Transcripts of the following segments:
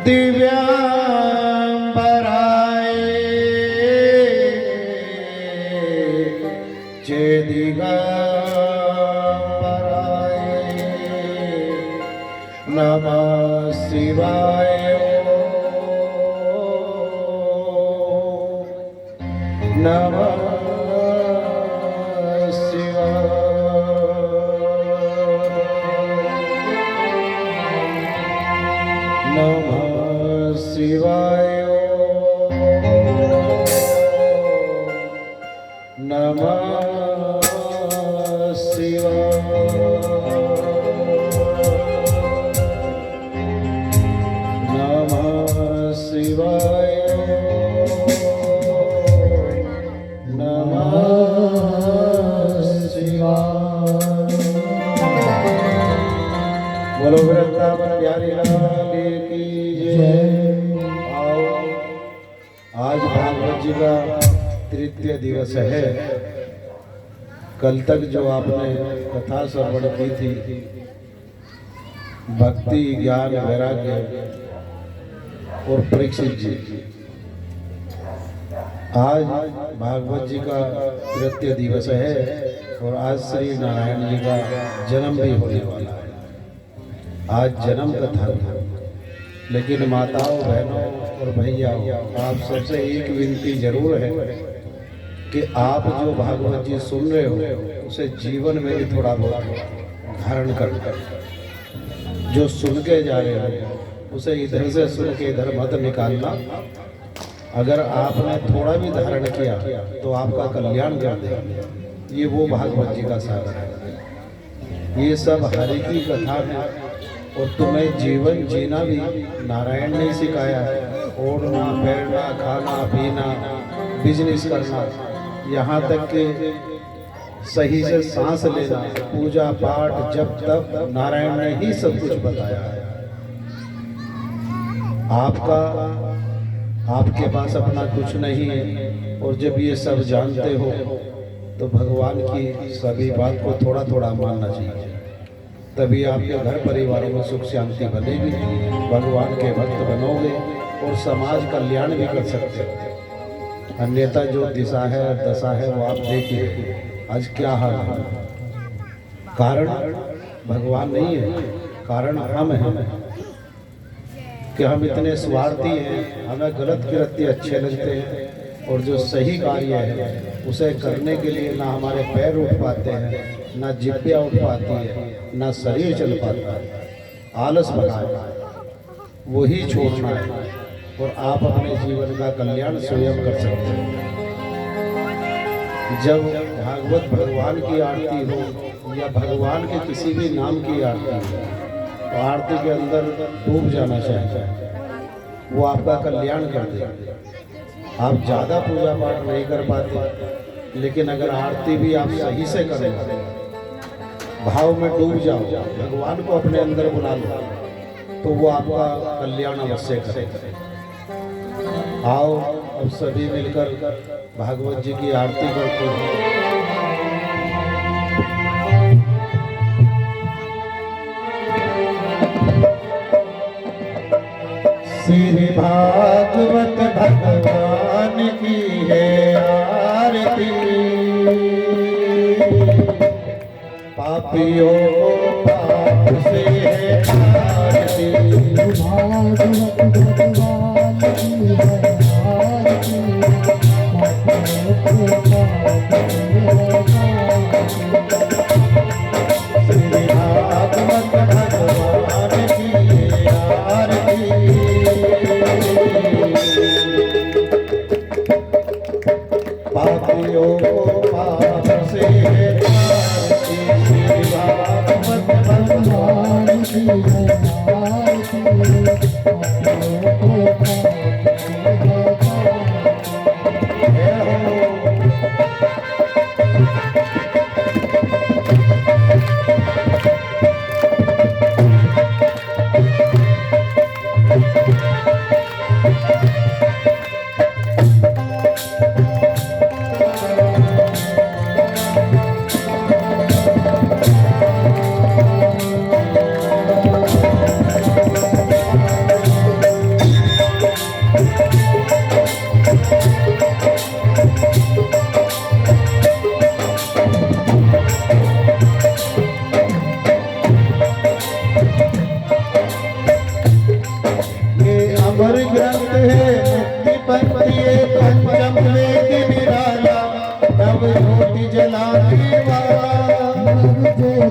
दिव्यांबराय चे दिगंबराय नमः शिवाय नमः शिवाय नमः शिवाय नमः शिवाय नमः शिवाय। बोलो वृंदावन प्यारी लाल की जय। आज भागवत जी का तृतीय दिवस है। कल तक जो आपने कथा श्रवण की थी, भक्ति ज्ञान वैराग्य और परीक्षित जी, आज भागवत जी का तृतीय दिवस है और आज श्री नारायण जी का जन्म भी होने वाला है। आज जन्म कथा है। लेकिन माताओं बहनों और भैया, आप सबसे एक विनती जरूर है कि आप जो भागवत जी सुन रहे हो उसे जीवन में भी थोड़ा बहुत धारण कर, जो सुन के जा रहे हो उसे इधर से सुन के इधर मत निकालना। अगर आपने थोड़ा भी धारण किया तो आपका कल्याण कर देगा। ये वो भागवत जी का सागर है। ये सब हरि की कथा है और तुम्हें जीवन जीना भी नारायण ने सिखाया है। ओढ़ना बैठना खाना पीना बिजनेस करना, यहाँ तक कि सही से सांस लेना, पूजा पाठ जब तक नारायण ने ही सब कुछ बताया है। आपके पास अपना कुछ नहीं है और जब ये सब जानते हो तो भगवान की सभी बात को थोड़ा थोड़ा मानना चाहिए। तभी आपके घर परिवारों में सुख शांति बनेगी, भगवान के भक्त बनोगे और समाज कल्याण भी कर सकते हो। अन्यथा जो दिशा है दशा है वो आप देखिए आज क्या हाल है। कारण भगवान नहीं है, कारण हम हैं कि हम इतने स्वार्थी हैं। हमें गलत कृत्य अच्छे लगते हैं और जो सही कार्य है उसे करने के लिए ना हमारे पैर उठ पाते हैं, ना जिब्बियाँ उठ पाती है, ना शरीर चल पाता है। आलस बना है, वही छोड़ना है और आप अपने जीवन का कल्याण स्वयं कर सकते हैं। जब भागवत भगवान की आरती हो या भगवान के किसी भी नाम की आरती हो तो आरती के अंदर डूब जाना चाहिए, वो आपका कल्याण कर देगा। आप ज़्यादा पूजा पाठ नहीं कर पाते, लेकिन अगर आरती भी आप सही से करें, भाव में डूब जाओ, भगवान को अपने अंदर बुला लो, तो वो आपका कल्याण अवश्य करेगा। आओ अब सभी मिलकर भागवत जी की आरती करते हैं। श्री भागवत भगवान की है आरती, पापियों को पाप से है आरती। भागवत भगवान की है आरती, पापियों को पाप से है आरती। श्री भागवत भगवान की है आरती, पापियों को पाप से है आरती। श्री भागवत भगवान की है आरती, पापियों को पाप से है आरती।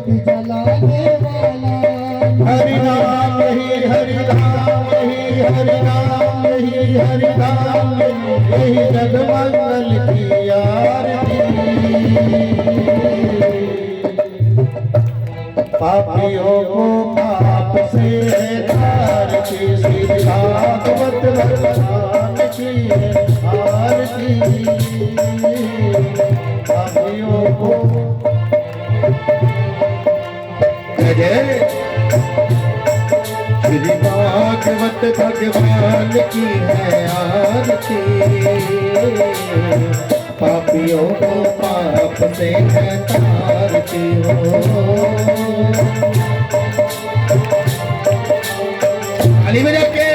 भी जलाने वाला। हरि नाम ही हरि नाम ही हरि नाम ही हरि नाम यही जगमंगल की आरती। पापियों को पाप से तारती, श्री भागवत भगवान की आरती। पापियों को जय श्री भागवत भगवान की है आरती। पापियों को पाप से है तारती हो। ताली बजा के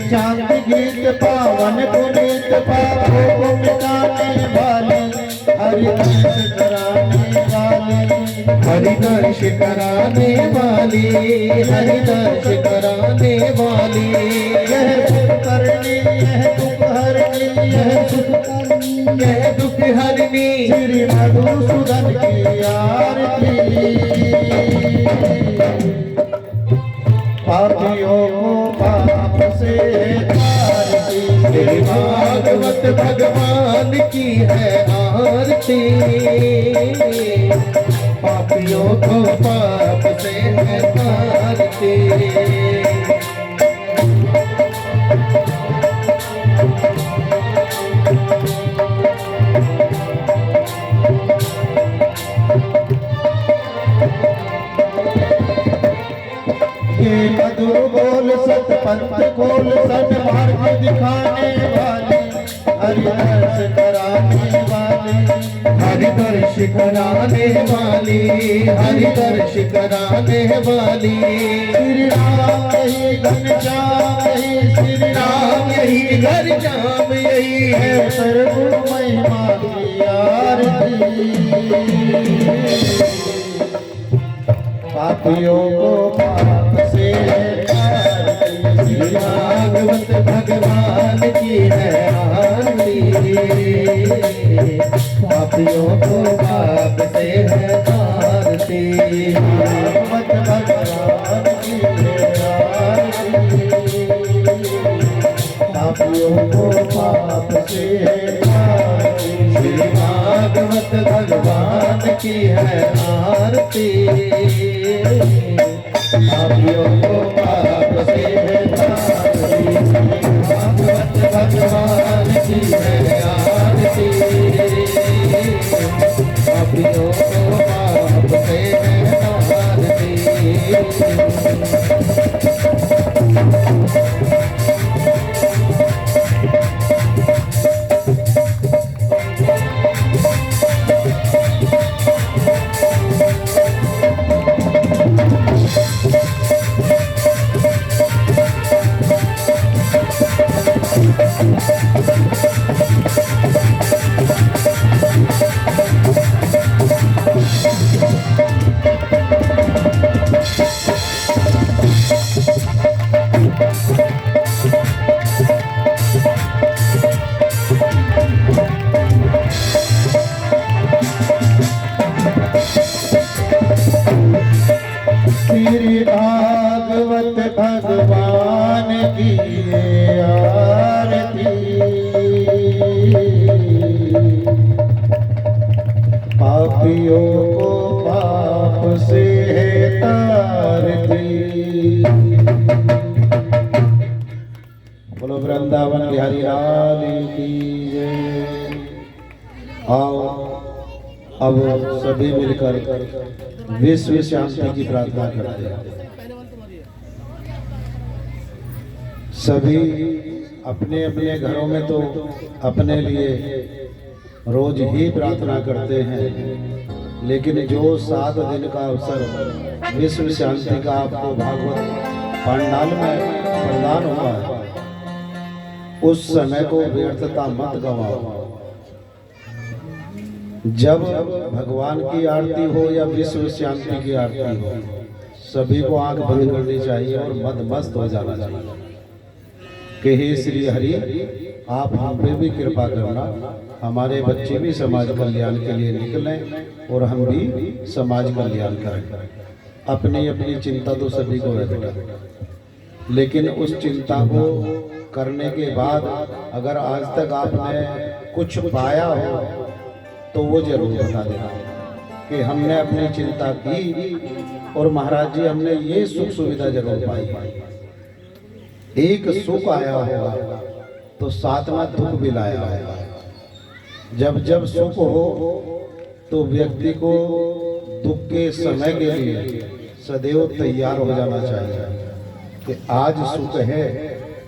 शांति गीत पावन पुनीत पापों को मिटाने वाले, हरि दर्श कराने वाले, हरि दर्श कराने वाली, हरि दर्श कराने वाली। यह सुख करनी यह दुख हरनी, यह सुख करनी यह दुख हरनी, श्री मधुसूदन की आरती। पापियों को पाप से तारती, श्री भागवत भगवान की है आरती। पापियों को पाप से है तारती। ये मधुर बोल सत पंथ खोल सन्मार्ग दिखाने वाले, हरि दर्श कराने वाले, हरि दर्श कराने वाली, हरि दर्श कराने वाली। श्री राम यही घनश्याम यही, श्री राम यही घनश्याम यही है सर्व महिमा की आरती। पापियों को पाप से तारती, श्री भागवत भगवान की है आरती। पापियों को पाप से है तारती, भागवत भगवान की है आरती। पापियों को पाप से है तारती, श्री भागवत भगवान की है आरती। पापियों को पाप से है तारती, भागवत भगवान की है आरती। पापियों को पाप से है तारती। श्री भागवत भगवान की आरती। पापियों को पाप से है तारती। बोलो वृंदावन बिहारी लाल की जय। आओ अब सभी मिलकर विश्व शांति की प्रार्थना करते हैं। सभी अपने अपने घरों में तो अपने लिए रोज ही प्रार्थना करते हैं, लेकिन जो 7 दिन का अवसर विश्व शांति का आपको भागवत पंडाल में प्रदान हुआ है, उस समय को व्यर्थता मत गवाओ। जब भगवान की आरती हो या विश्व शांति की आरती हो, सभी को आंख बंद करनी चाहिए और मदमस्त हो जाना चाहिए कि हे श्री हरि, आप हम पे भी कृपा करना, हमारे बच्चे भी समाज कल्याण के लिए निकलें और हम भी समाज कल्याण करें। अपनी अपनी चिंता तो सभी को है बेटा, लेकिन उस चिंता को करने के बाद अगर आज तक आपने कुछ पाया हो तो वो जरूर बता देना कि हमने अपनी चिंता की और महाराज जी हमने ये सुख सुविधा जरूर पाई। एक सुख आया होगा तो साथ में दुख भी लाया होगा। जब जब सुख हो तो व्यक्ति को दुख के समय के लिए सदैव तैयार हो जाना चाहिए कि आज सुख है,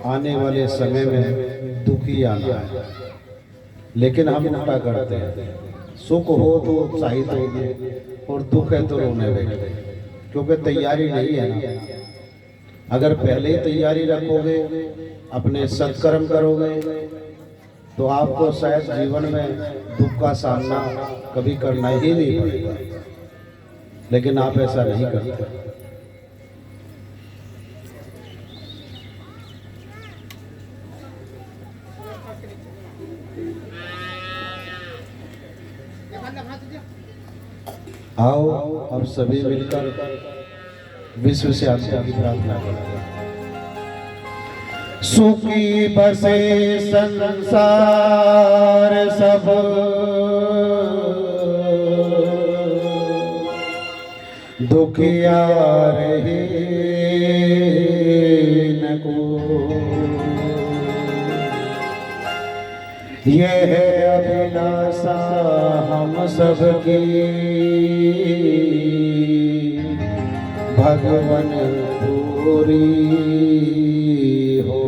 आने वाले समय में दुख ही आना है। लेकिन हम उल्टा करते हैं, सुख हो तो उत्साहित होंगे और दुख है तो रोने बैठे, क्योंकि तैयारी नहीं है ना। अगर पहले ही तैयारी रखोगे, अपने सत्कर्म करोगे, तो आपको शायद जीवन में दुख का सामना कभी करना ही नहीं पड़ेगा। लेकिन आप ऐसा नहीं करते। आओ अब सभी मिलकर विश्व से आशा की प्रार्थना करते हैं। सुखी बसे संसार सब, दुखिया रहे न को। यह अभिलाषा हम सबकी, भगवन पूरी हो।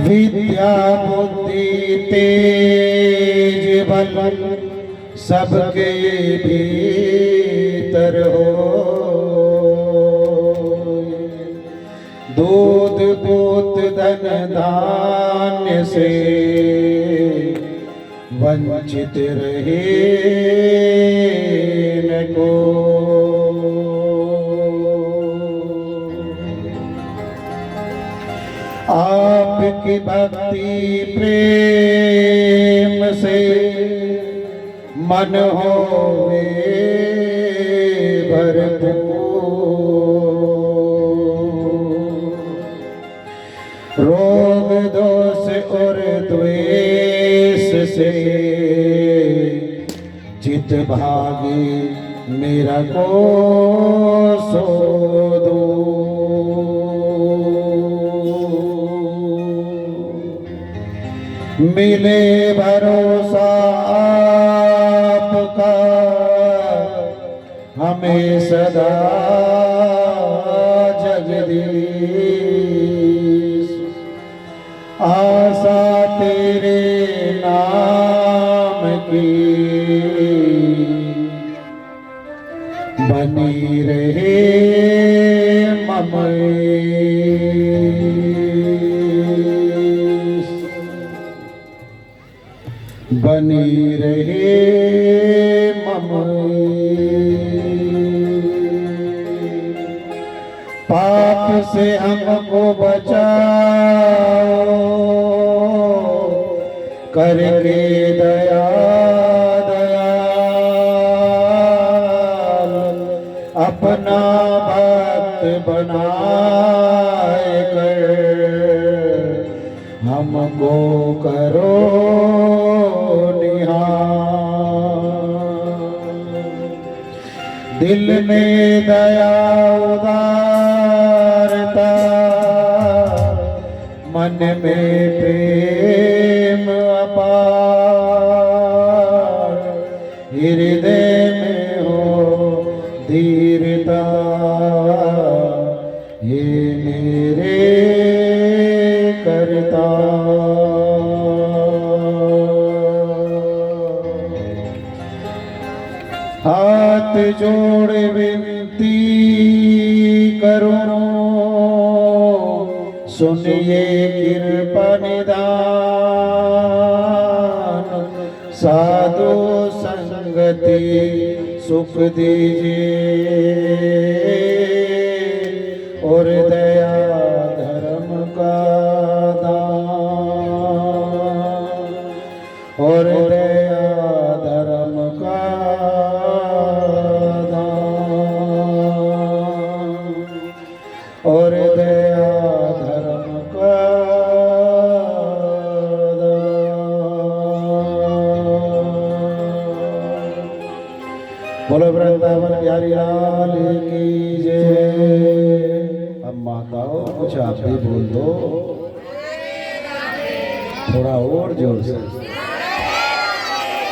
विद्या बुद्धि तेज बल सबके भीतर हो। दूध पूत धन धान्य से वंचित रहे न को। आपकी भक्ति प्रेम से मन होवे भरपूर। रोग दोष और द्वेष से चित भागी मेरा को सो दो। मिले भरोसा आपका हमें सदा जगदीश। आशा तेरे नाम की बनी रहे बनी रहे पाप से हमको बचाओ करके दया दयाल। अपना भक्त बनाए कर हमको करो दिल में दया उदारता, मन में प्रेम अपार। हृदय में हो धीरता, ये मेरे करता। हाथ जोड़ विनती करो सुनिए कृपा निदान, साधु संगति सुख दीजिए, और दया धर्म का दान, और दया धर्म का दान, और दया धर्म का दान। बोलो वृंदावन बिहारी लाल की जय। अब माताओं कुछ आप भी बोल दो, थोड़ा और जोर से,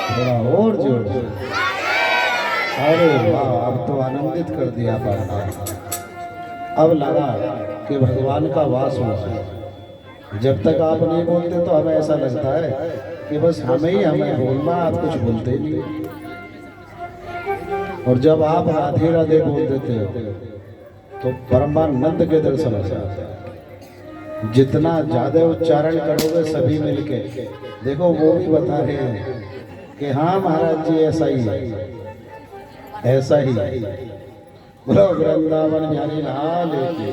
थोड़ा और जोर से। अरे वाह, अब तो आनंदित कर दिया पापा। अब लगा कि भगवान का वास हुआ है। जब तक आप नहीं बोलते तो हमें ऐसा लगता है कि बस हमें बोलना, आप कुछ बोलते ही नहीं। और जब आप राधे राधे बोल देते हो तो परमानंद के दर्शन हो जाते हैं। जितना ज्यादा उच्चारण करोगे सभी मिलके, देखो वो भी बता रहे हैं कि हाँ महाराज जी ऐसा ही है, ऐसा ही है। बोलो वृंदावन बिहारी लाल की।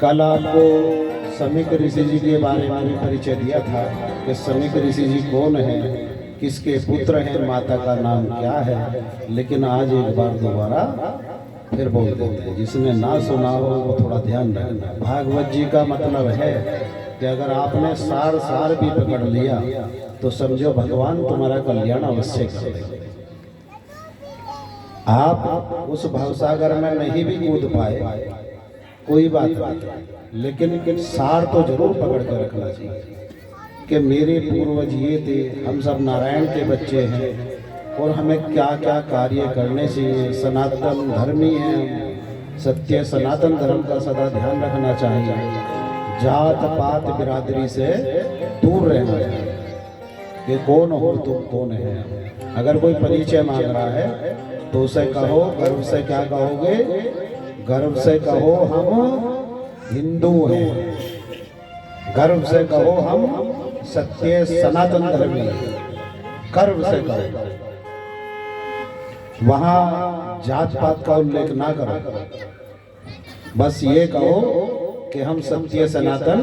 कल आपको समीक ऋषि जी के बारे में परिचय दिया था कि समीक ऋषि जी कौन है, किसके पुत्र हैं, माता का नाम क्या है। लेकिन आज एक बार दोबारा फिर बोल देते हैं, जिसने ना सुना हो वो थोड़ा ध्यान रखना। भागवत जी का मतलब है कि अगर आपने सार भी पकड़ लिया तो समझो भगवान तुम्हारा कल्याण अवश्य कर देंगे। आप उस भवसागर में नहीं भी कूद पाए कोई बात नहीं, लेकिन सार तो जरूर पकड़ के रखना चाहिए कि मेरे पूर्वज ये थे, हम सब नारायण के बच्चे हैं और हमें क्या क्या कार्य करने चाहिए। सनातन धर्मी हैं, सत्य सनातन धर्म का सदा ध्यान रखना चाहिए। जात पात बिरादरी से दूर रहना चाहिए कि कौन हो तुम, कौन है। अगर कोई परिचय मांग रहा है तो उसे कहो, गर्व से क्या कहोगे, गर्व से कहो हम हिंदू हैं, गर्व से कहो हम सत्य सनातन धर्मी हैं, गर्व से कहो। वहां जात पात का उल्लेख ना करो, बस ये कहो कि हम सत्य सनातन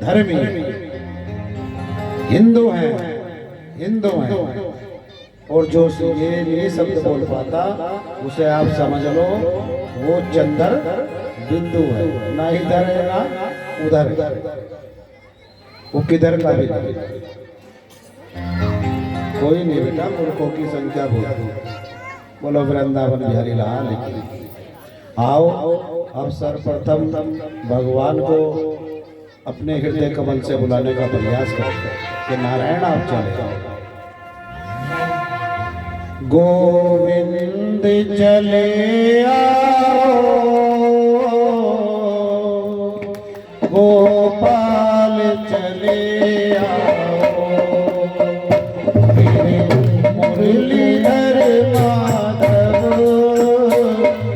धर्मी हैं, हिंदू हैं, हिंदू हैं। और जो ये शब्द बोल पाता उसे आप समझ लो वो चंद्र बिंदु है, ना इधर है ना उधर, वो किधर का भी नहीं। कोई नहीं बेटा, मूर्खों की संख्या बहुत। बोलो वृंदावन बिहारी लाल की। आओ अब सर्वप्रथम भगवान को अपने हृदय कमल से बुलाने का प्रयास करते कि नारायण आप चले आओ। गोविंद चले आओ, गोपाल चले आओ, मुरलीधर माधव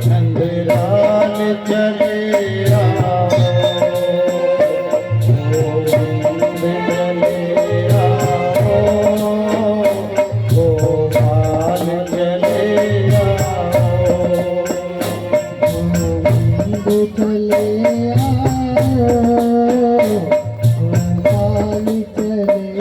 नंदलाल चले आओ, गोविंद चले आओ, गोपाल चले आओ, गोविंद चले आओ, गोपाल चले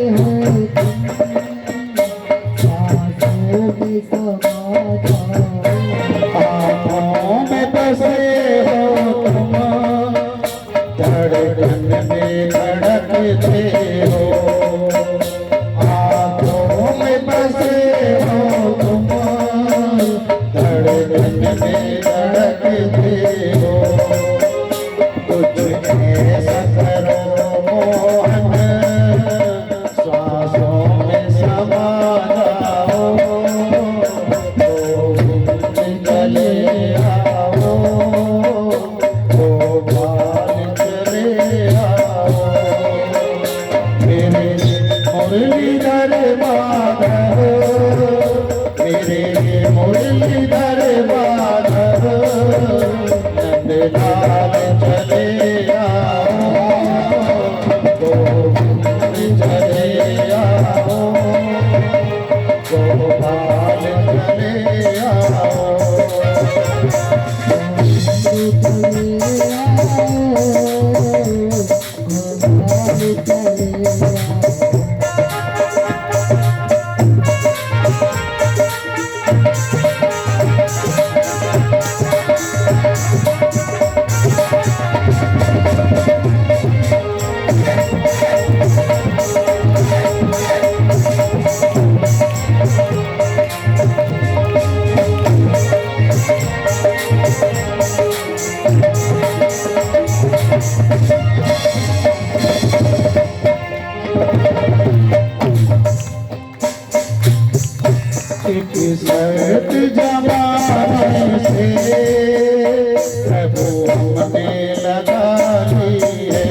हो तुम, सांसों में समा जाओ। आँखों में बसे हो तुम, धड़कन में धड़कते हो। आँखों में बसे हो तुम, धड़कन में धड़कते हो। कुछ ऐसा करो मोहन, श्वासों में समा जाओ। चले आओ, गोपाल चले आओ। मेरे मुरलीधर माधव, मेरे मुरलीधर माधव, नंदलाल चले आओ, गोविंद चले आओ, गोपाल चले आओ। सर्द जमाने से प्रभु हमने लगा ली है।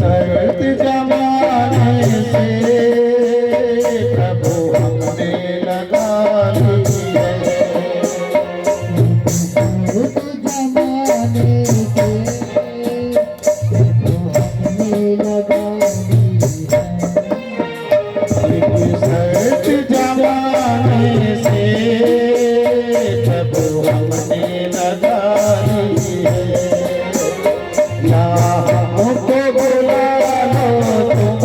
सर्द जमाने से प्रभु हमने लगा ली है। सर्द जमाने से प्रभु हमने लगा ली है। या हमको बुला लो तुम,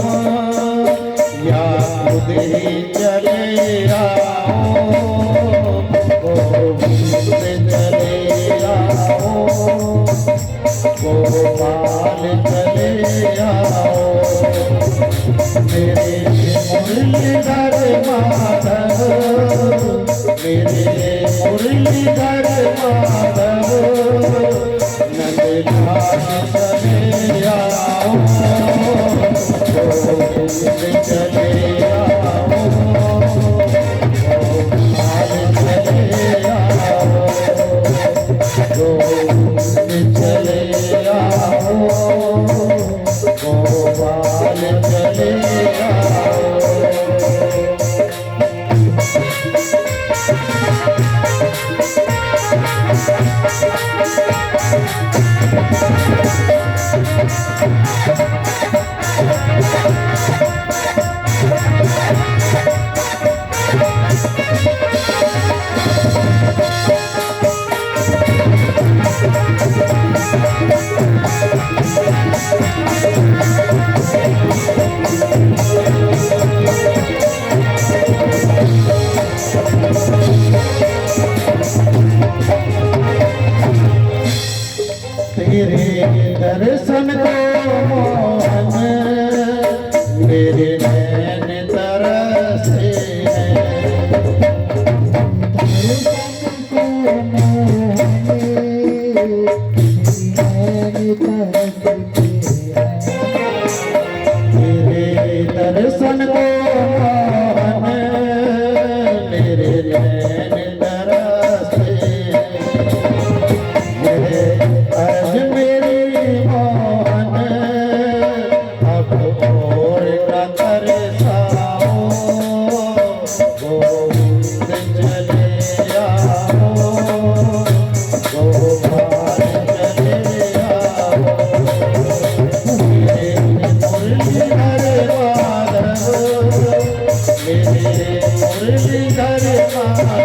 या खुद ही चले आओ, गोविंद चले आओ, गोपाल चले आओ। मेरे मुरलीधर माधव, मेरे मुरलीधर माधव, नंदलाल चले आओ, गोविंद चले आओ, गोपाल चले आओ, गोविंद चले आओ, गोपाल चले आओ। तेरे दर्शन को मोहन, मेरे नैन तरसे हैं। तेरे दर्शन को मोहन, मेरे नैन तरसे हैं। अर्ज मेरी मोहन, अब और न तरसाओ, गोविंद चले आओ, गोपाल चले आओ। मेरे मुरलीधर माधव, मेरे मुरलीधर माधव,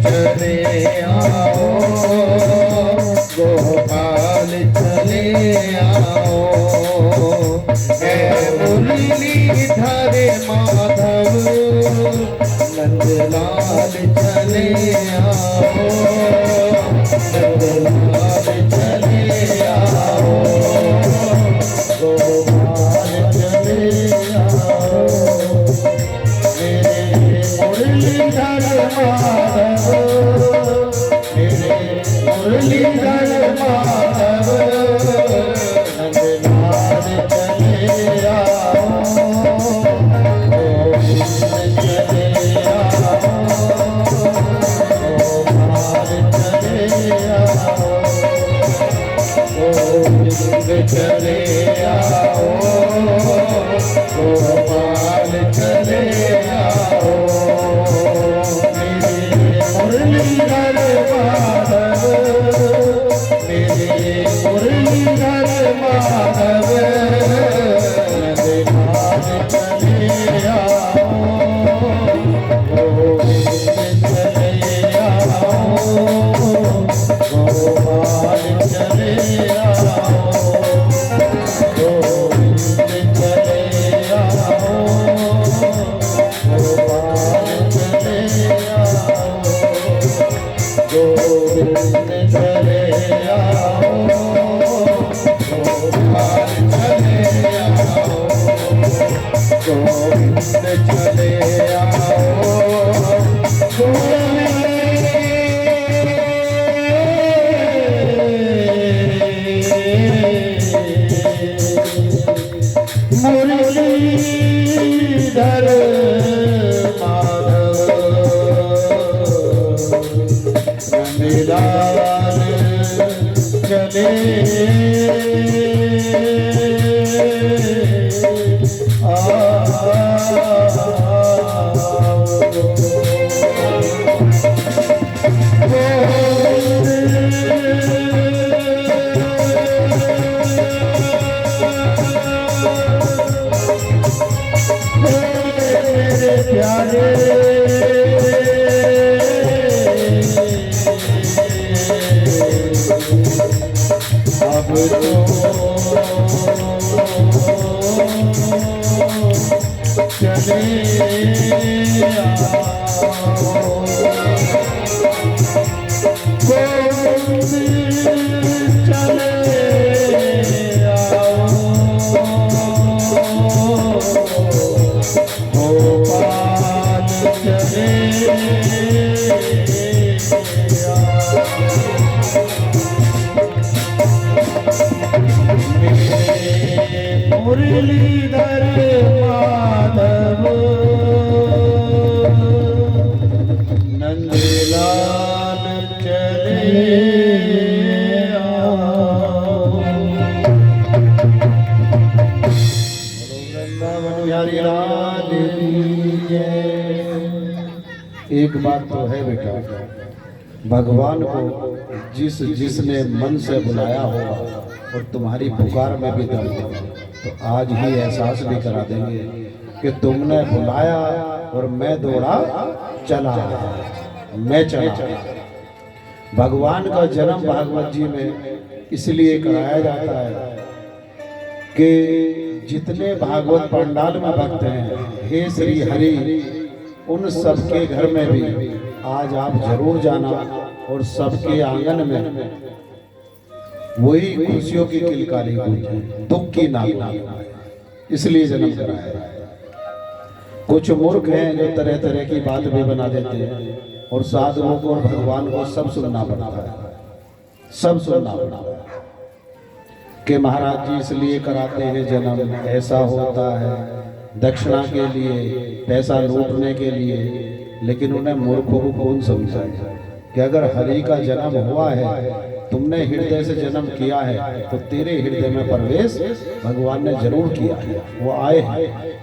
चले आओ, गोपाल चले आओ, हे मुरलीधर माधव नंदलाल चले आओ, नंदलाल चले आओ, गोपाल चले आओ, मेरे मुरलीधर माधव, मेरे मुरलीधर माधव नंदलाल चले आओ, गोविंद चले आओ, गोपाल चले आओ, गोविंद चले आओ, गोपाल चले आओ, मेरे मुरलीधर माधव, मेरे मुरलीधर माधव नंदलाल चले आओ, गोविंद चले आओ, गोपाल चले आओ, गोविंद चले आओ, गोपाल चले आओ, गोविंद चले आओ, गोपाल चले आओ, गोविंद चले आओ, मुरलीधर माधव नंदलाल चले अब तो चले आओ, गोविंद चले आओ, गोपाल चले मुरलीधर माधव नंदलाल चले आओ। वृंदावन बिहारी लाल की जय। एक बात तो है बेटा, भगवान को जिसने मन से बुलाया होगा और तुम्हारी पुकार में भी दम होगा, तो आज ही एहसास भी करा देंगे कि तुमने बुलाया और मैं दौड़ा चला, मैं चला। भगवान का जन्म भागवत जी में इसलिए कराया जाता है कि जितने भागवत पंडाल में भक्त हैं, हे श्री हरि, उन सबके घर में भी आज आप जरूर जाना और सबके आंगन में वही खुशियों की किलकारी गूंजे, दुख की ना गूंजे। इसलिए जन्म कराया। कुछ मूर्ख हैं जो तरह तरह की बात भी बना देते हैं और साधुओं को और भगवान को सब सुनना पड़ता है, सब सुनना पड़ता है कि महाराज जी इसलिए कराते हैं जन्म, ऐसा होता है दक्षिणा के लिए, पैसा लूटने के लिए। लेकिन उन्हें मूर्खों को कौन समझाए कि अगर हरि का जन्म हुआ है, तुमने हृदय से जन्म किया है, तो तेरे हृदय में प्रवेश भगवान ने जरूर किया है, वो आए हैं।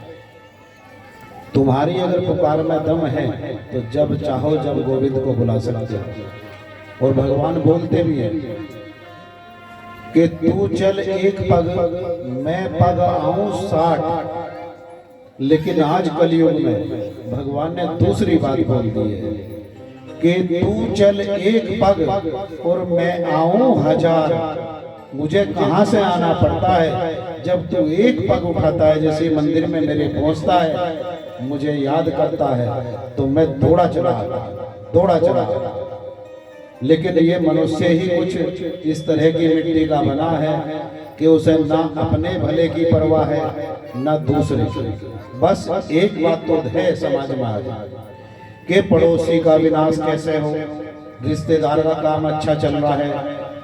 तुम्हारी अगर पुकार में दम है तो जब चाहो जब गोविंद को बुला सकते हो। और भगवान बोलते भी हैं कि तू चल एक पग, मैं पग आऊं 60। लेकिन आज कलयुग में भगवान ने दूसरी बात बोल दी है कि कि तू चल एक पग और मैं आऊं हजार। मुझे कहाँ से आना पड़ता है, जब तू एक पग उठाता है, जैसे मंदिर में मेरे पहुंचता है, मुझे याद करता है, तो मैं दौड़ा चला। लेकिन ये मनुष्य ही कुछ इस तरह की मिट्टी का बना है कि उसे ना अपने भले की परवाह है ना दूसरे की। बस एक बात तो है समाज में आज कि पड़ोसी का विनाश कैसे हो, रिश्तेदार का काम अच्छा चल रहा है,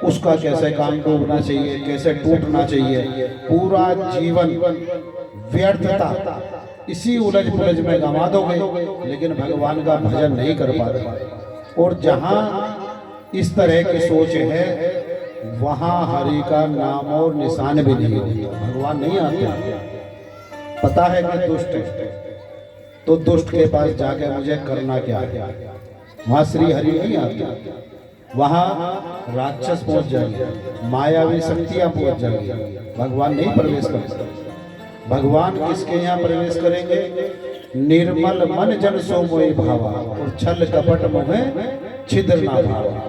उसका कैसे काम डूबना चाहिए, कैसे टूटना चाहिए। पूरा जीवन व्यर्थता इसी उलझ पुलझ में गंवा दोगे, लेकिन भगवान का भजन नहीं कर पाते। और जहां इस तरह की सोच है, वहां हरि का नाम और निशान भी नहीं होता, भगवान नहीं आते। पता है कि दुष्ट है, तो दुष्ट के पास जाके मुझे करना क्या है, वहां श्री हरि नहीं आते। वहां राक्षस पहुंच जाएंगे, मायावी शक्तियां पहुंच जाएंगी, भगवान नहीं प्रवेश करते। भगवान किसके यहाँ प्रवेश करेंगे? निर्मल मन जन सो मोहि भावा, और छल कपट मुहे छिद्र ना भावा।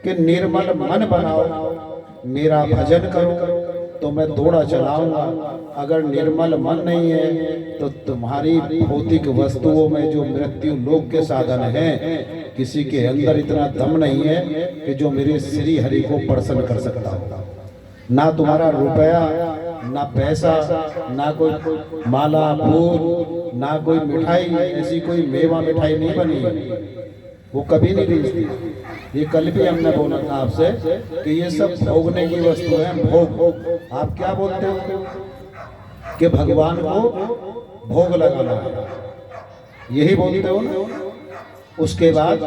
कि निर्मल मन बनाओ, मेरा भजन करो, तो मैं दौड़ा चलाऊंगा। अगर निर्मल मन नहीं है, तो तुम्हारी भौतिक वस्तुओं में जो मृत्यु लोक के साधन हैं, किसी के अंदर इतना दम नहीं है कि जो मेरे श्री हरि को प्रसन्न कर सकता हो। ना तुम्हारा रुपया, ना पैसा, ना कोई माला फूल, ना कोई मिठाई, ऐसी कोई मेवा मिठाई नहीं बनी, वो कभी नहीं रिझती। ये कल भी हमने बोला था आपसे कि ये सब भोगने की वस्तु है। भोग आप क्या बोलते हो कि भगवान को भोग लगाना है, यही बोलते हो ना। उसके बाद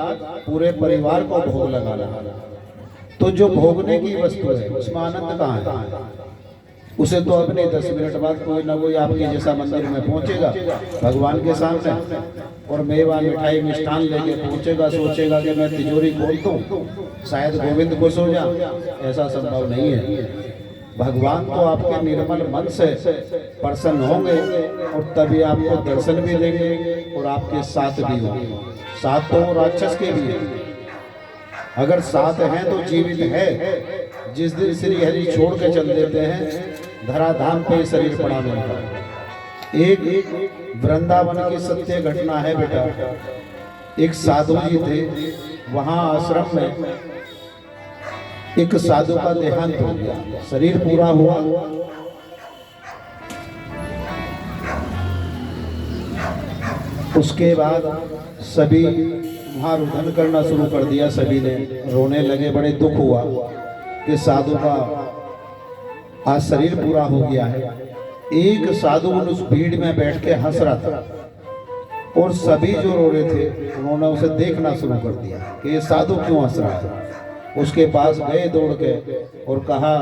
पूरे परिवार को भोग लगाना है। तो जो भोगने की वस्तु है उसमें आनंद कहाँ है? उसे तो अपने 10 मिनट बाद कोई ना कोई आपके जैसा मंदिर में पहुंचेगा भगवान के सामने, और मेवा मिठाई मिष्ठान लेके पहुंचेगा, सोचेगा कि मैं तिजोरी खोल दूं, शायद गोविंद खुश हो जा। ऐसा संभव नहीं है। भगवान तो आपके निर्मल मन से प्रसन्न होंगे, और तभी आपको दर्शन भी देंगे और आपके साथ भी होंगे। साथ तो राक्षस के भी है, अगर साथ हैं तो जीवित है। जिस दिन श्री हरि छोड़ के चल देते हैं, धराधाम पे शरीर पड़ा मिलता है। एक वृंदावन की सत्य घटना है बेटा। एक साधु जी थे, वहां आश्रम में एक साधु का देहांत हो गया, शरीर पूरा हुआ। उसके बाद सभी वहां रुदन करना शुरू कर दिया, सभी ने रोने लगे। बड़े दुख हुआ कि साधु का आज शरीर पूरा हो गया है। एक साधु उस भीड़ में बैठ के हंस रहा था, और सभी जो रो रहे थे उन्होंने उसे देखना शुरू कर दिया कि ये साधु क्यों हंस रहा है। उसके पास गए दौड़ के और कहा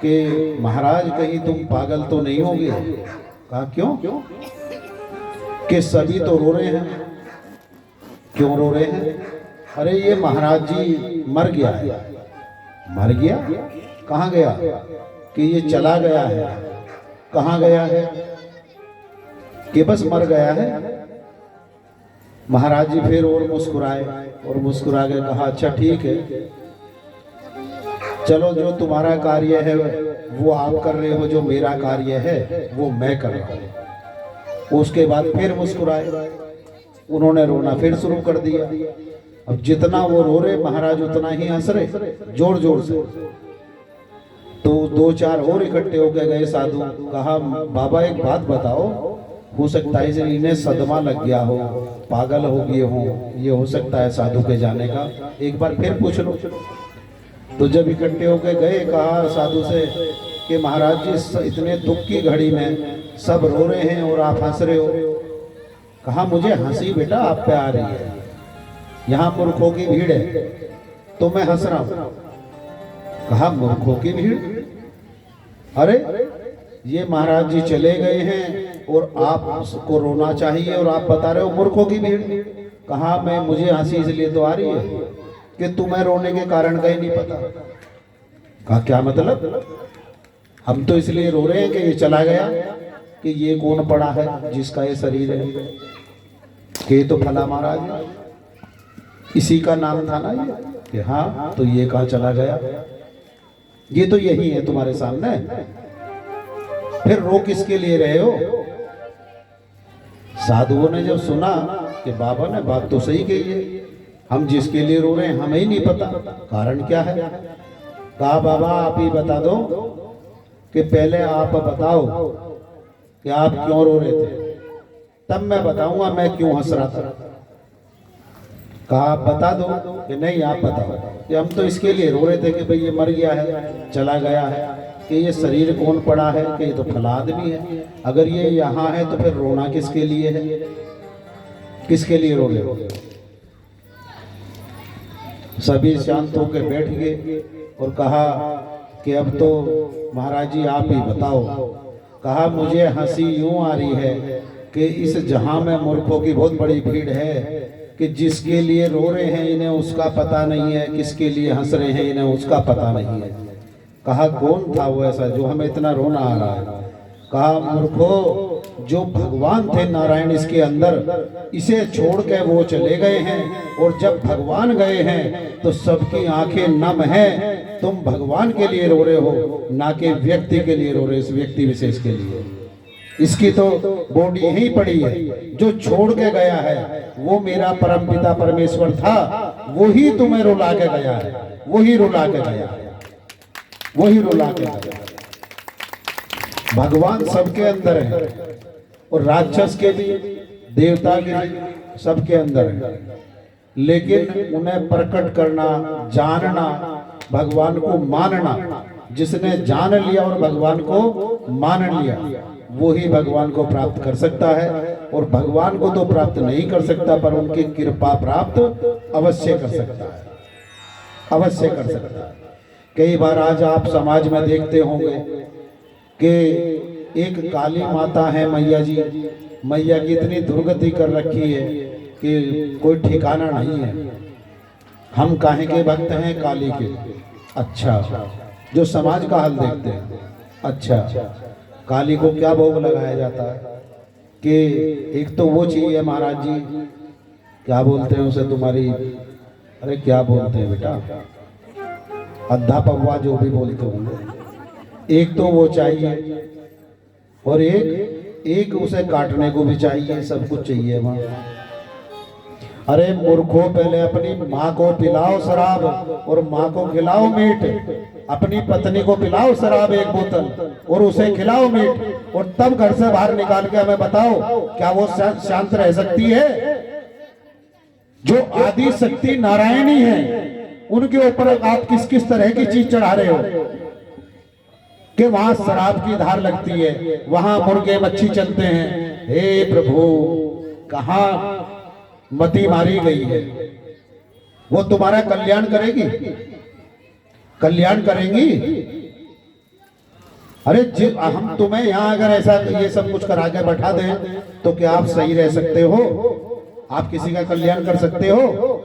कि महाराज कहीं तुम पागल तो नहीं होगे? कहा क्यों? कि सभी तो रो रहे हैं। क्यों रो रहे हैं? अरे ये महाराज जी मर गया है। मर गया? कहाँ गया? कि ये चला गया है। कहाँ गया है? कि बस मर गया है। महाराज जी फिर और मुस्कुराए, और मुस्कुरा के कहा अच्छा ठीक है, चलो जो तुम्हारा कार्य है वो आप कर रहे हो, जो मेरा कार्य है वो मैं कर रहा हूँ। उसके बाद फिर मुस्कुराए, उन्होंने रोना फिर शुरू कर दिया। अब जितना वो रो रहे महाराज उतना ही हंस रहे जोर जोर से। तो 2-4 और इकट्ठे होकर गए साधु। कहा बाबा एक बात बताओ, हो सकता है इन्हें सदमा लग गया हो, पागल हो गए हो, ये हो सकता है साधु के जाने का, एक बार फिर पूछ लो। तो जब इकट्ठे होकर गए, कहा साधु से कि महाराज जी इतने दुख की घड़ी में सब रो रहे हैं और आप हंस रहे हो। कहा मुझे हंसी बेटा आप पे आ रही है, यहाँ मूर्खों की भीड़ है तो मैं हंस रहा हूं। कहा मूर्खों की भीड़? अरे ये महाराज जी चले गए हैं और आपको रोना चाहिए और आप बता रहे हो मूर्खों की भीड़। कहा मैं मुझे हंसी इसलिए तो आ रही है कि तुम्हें रोने के कारण का ही नहीं पता। कहा क्या मतलब? हम तो इसलिए रो रहे हैं कि ये चला गया, कि ये कौन पड़ा है जिसका ये शरीर है, कि ये तो फला महाराज है। इसी का नाम था ना ये, कि हाँ तो ये कहाँ चला गया, ये तो यही है तुम्हारे सामने, फिर रो किसके लिए रहे हो। साधुओं ने जब सुना कि बाबा ने बात तो सही कही है, हम जिसके लिए रो रहे हैं हमें ही नहीं पता कारण क्या है। कहा बाबा आप ही बता दो कि पहले आप बताओ कि आप क्यों रो रहे थे, तब मैं बताऊंगा मैं क्यों हंस रहा था। कहा आप बता दो कि नहीं आप बताओ कि हम तो इसके लिए रो रहे थे कि भाई ये मर गया है, चला गया है, कि ये शरीर कौन पड़ा है, कि ये तो फला आदमी है, अगर ये यहाँ है तो फिर रोना किसके लिए है, किसके लिए रो रहे हो। सभी शांत होकर बैठ गए और कहा कि अब तो महाराज जी आप ही बताओ। कहा मुझे हंसी यूं आ रही है कि इस जहां में मूर्खों की बहुत बड़ी भीड़ है कि जिसके लिए रो रहे हैं इन्हें उसका पता नहीं है, किसके लिए हंस रहे हैं इन्हें उसका पता नहीं है। कहा कौन था वो ऐसा जो हमें इतना रोना आ रहा है। कहा मूर्खो, जो भगवान थे नारायण इसके अंदर, इसे छोड़ के वो चले गए हैं, और जब भगवान गए हैं तो सबकी आंखें नम हैं। तुम भगवान के लिए रो रहे हो, ना कि व्यक्ति के लिए रो रहे, इस व्यक्ति विशेष के लिए। इसकी तो बॉडी यही पड़ी है, जो छोड़ के गया है वो मेरा परमपिता परमेश्वर था, वही तुम्हें रुला के गया है, वही रुला के गया है, वही रुला के गया। भगवान सबके अंदर है, और राक्षस के भी देवता के भी सबके अंदर है, लेकिन उन्हें प्रकट करना, जानना, भगवान को मानना, जिसने जान लिया और भगवान को मान लिया वो ही भगवान को प्राप्त कर सकता है। और भगवान को तो प्राप्त नहीं कर सकता, पर उनकी कृपा प्राप्त अवश्य कर सकता है, अवश्य कर सकता है। कई बार आज आप समाज में देखते होंगे कि एक काली माता है मैया जी, मैया की इतनी दुर्गति कर रखी है कि कोई ठिकाना नहीं है। हम काहे के भक्त हैं काली के? अच्छा, जो समाज का हाल देखते हैं। अच्छा, काली को क्या भोग लगाया जाता है कि एक तो वो चाहिए महाराज जी, क्या बोलते हैं उसे तुम्हारी, अरे क्या बोलते हैं बेटा, अद्धा पौवा जो भी बोलते होंगे, एक तो वो चाहिए, और एक उसे काटने को भी चाहिए, सब कुछ चाहिए वहाँ। अरे मूर्खों, पहले अपनी माँ को पिलाओ शराब और माँ को खिलाओ मीट, अपनी पत्नी को पिलाओ शराब एक बोतल और उसे खिलाओ मीट, और तब घर से बाहर निकाल के हमें बताओ क्या वो शांत रह सकती है? जो आदि शक्ति नारायणी है उनके ऊपर आप किस किस तरह की चीज चढ़ा रहे हो कि वहां शराब की धार लगती है, वहां मुर्गे मच्छी चलते हैं। हे प्रभु, कहां मति मारी गई है? वो तुम्हारा कल्याण करेगी? कल्याण करेंगी? अरे हम तुम्हें यहाँ अगर ऐसा ये सब कुछ करा के बैठा दें तो क्या आप सही रह सकते हो? आप किसी का कल्याण कर सकते हो?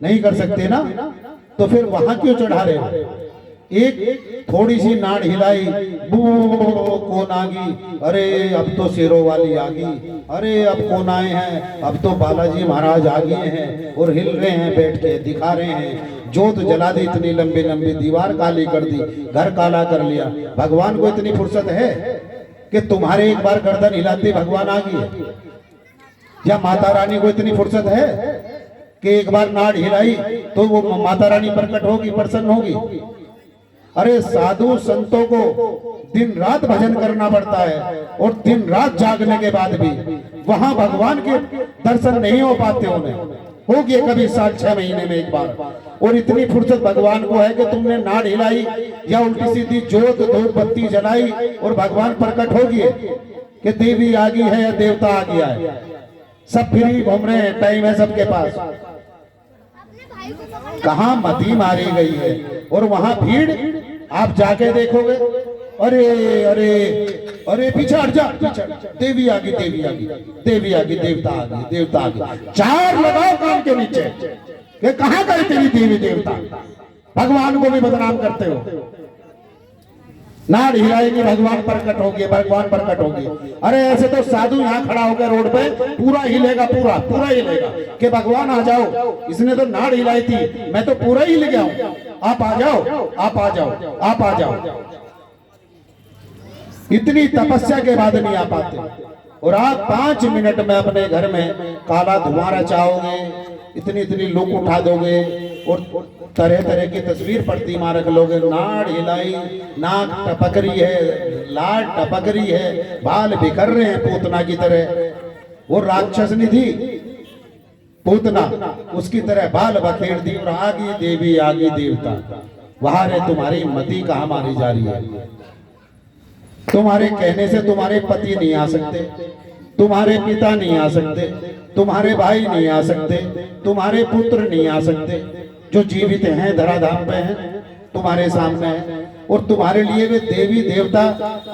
नहीं कर सकते ना, तो फिर वहां क्यों चढ़ा रहे हो? एक थोड़ी सी नाड़ हिलाई, बू कौन आ गई, अरे अब तो शेरों वाली आ गई, अरे अब कौन आए हैं, अब तो बालाजी महाराज आ गए हैं, और हिल रहे हैं, बैठ के दिखा रहे हैं, जोत जला दी, इतनी लंबी लंबी दीवार काली कर दी, घर काला कर लिया। भगवान को इतनी फुर्सत है कि तुम्हारे एक बार गर्दन हिलाते भगवान आ गई? या माता रानी को इतनी फुर्सत है कि एक बार नाड़ हिलाई तो वो माता रानी प्रकट होगी, प्रसन्न होगी? अरे साधु संतों को दिन रात भजन करना पड़ता है, और दिन रात जागने के बाद भी वहां भगवान के दर्शन नहीं हो पाते उन्हें। हो गए कभी 7-6 महीने में एक बार, और इतनी फुर्सत भगवान को है कि तुमने नाड़ हिलाई या उल्टी सीधी जोत धूप बत्ती जलाई और भगवान प्रकट हो गए कि देवी आ गई है या देवता आ गया है। सब फ्री घूम रहे हैं, टाइम है सबके पास। कहां मति मारी गई है? और वहां भीड़ आप जाके देखोगे, अरे अरे अरे पीछे हट जा, पीछे, देवी आ गई, देवी आ गई, देवी आ गई, देवता आ गई, देवता आ गई। चार लगाओ कान के नीचे कि कहां गए तेरी देवी देवता? भगवान को भी बदनाम करते हो। नाड़ हिलाएंगे भगवान प्रकट होंगे, भगवान प्रकट होंगे। अरे ऐसे तो साधु यहाँ खड़ा होकर रोड पे पूरा हिलेगा, पूरा पूरा हिलेगा कि भगवान आ जाओ। इसने तो नाड़ हिलाई थी, मैं तो पूरा ही हिल गया हूं, आप आ जाओ, आप आ जाओ, आप आ जाओ। इतनी तपस्या के बाद नहीं आ पाते। और आप 5 मिनट में अपने घर में काला धुआं रचाओगे, इतनी इतनी लुक उठा दोगे और तरह तरह की तस्वीर प्रतिमा रख लोगे। नाड़ हिलाई, नाक टपक रही है, लाड टपक रही है, बाल बिखर रहे हैं पूतना की तरह। वो राक्षसनी थी पूतना, उसकी तरह बाल बखेर दी और आगी देवी आगी देवता। वहां रे तुम्हारी मति कहां मारी जा रही है। तुम्हारे कहने से तुम्हारे पति नहीं आ सकते, तुम्हारे पिता नहीं आ सकते, तुम्हारे भाई नहीं आ सकते, तुम्हारे पुत्र नहीं आ सकते। जो जीवित हैं धराधाम पे हैं तुम्हारे सामने हैं। और तुम्हारे लिए वे देवी देवता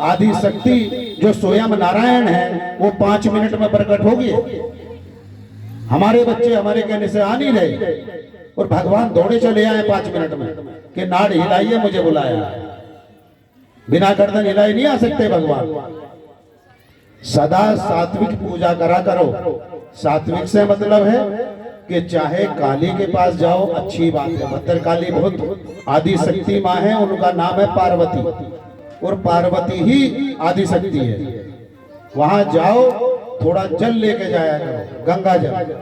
आदि शक्ति जो स्वयं नारायण है वो 5 मिनट में प्रकट होगी। हमारे बच्चे हमारे कहने से आ नहीं रहे और भगवान दौड़े चले आए 5 मिनट में कि नाड़ हिलाइए, मुझे बुलाया। बिना गर्दन हिलाए नहीं आ सकते भगवान। सदा सात्विक पूजा करा करो। सात्विक से मतलब है कि चाहे काली के पास जाओ, अच्छी बात है। भद्रकाली बहुत आदि शक्ति माँ है, उनका नाम है पार्वती और पार्वती ही आदि शक्ति है। वहां जाओ, थोड़ा जल लेके जाया करो, गंगा जल,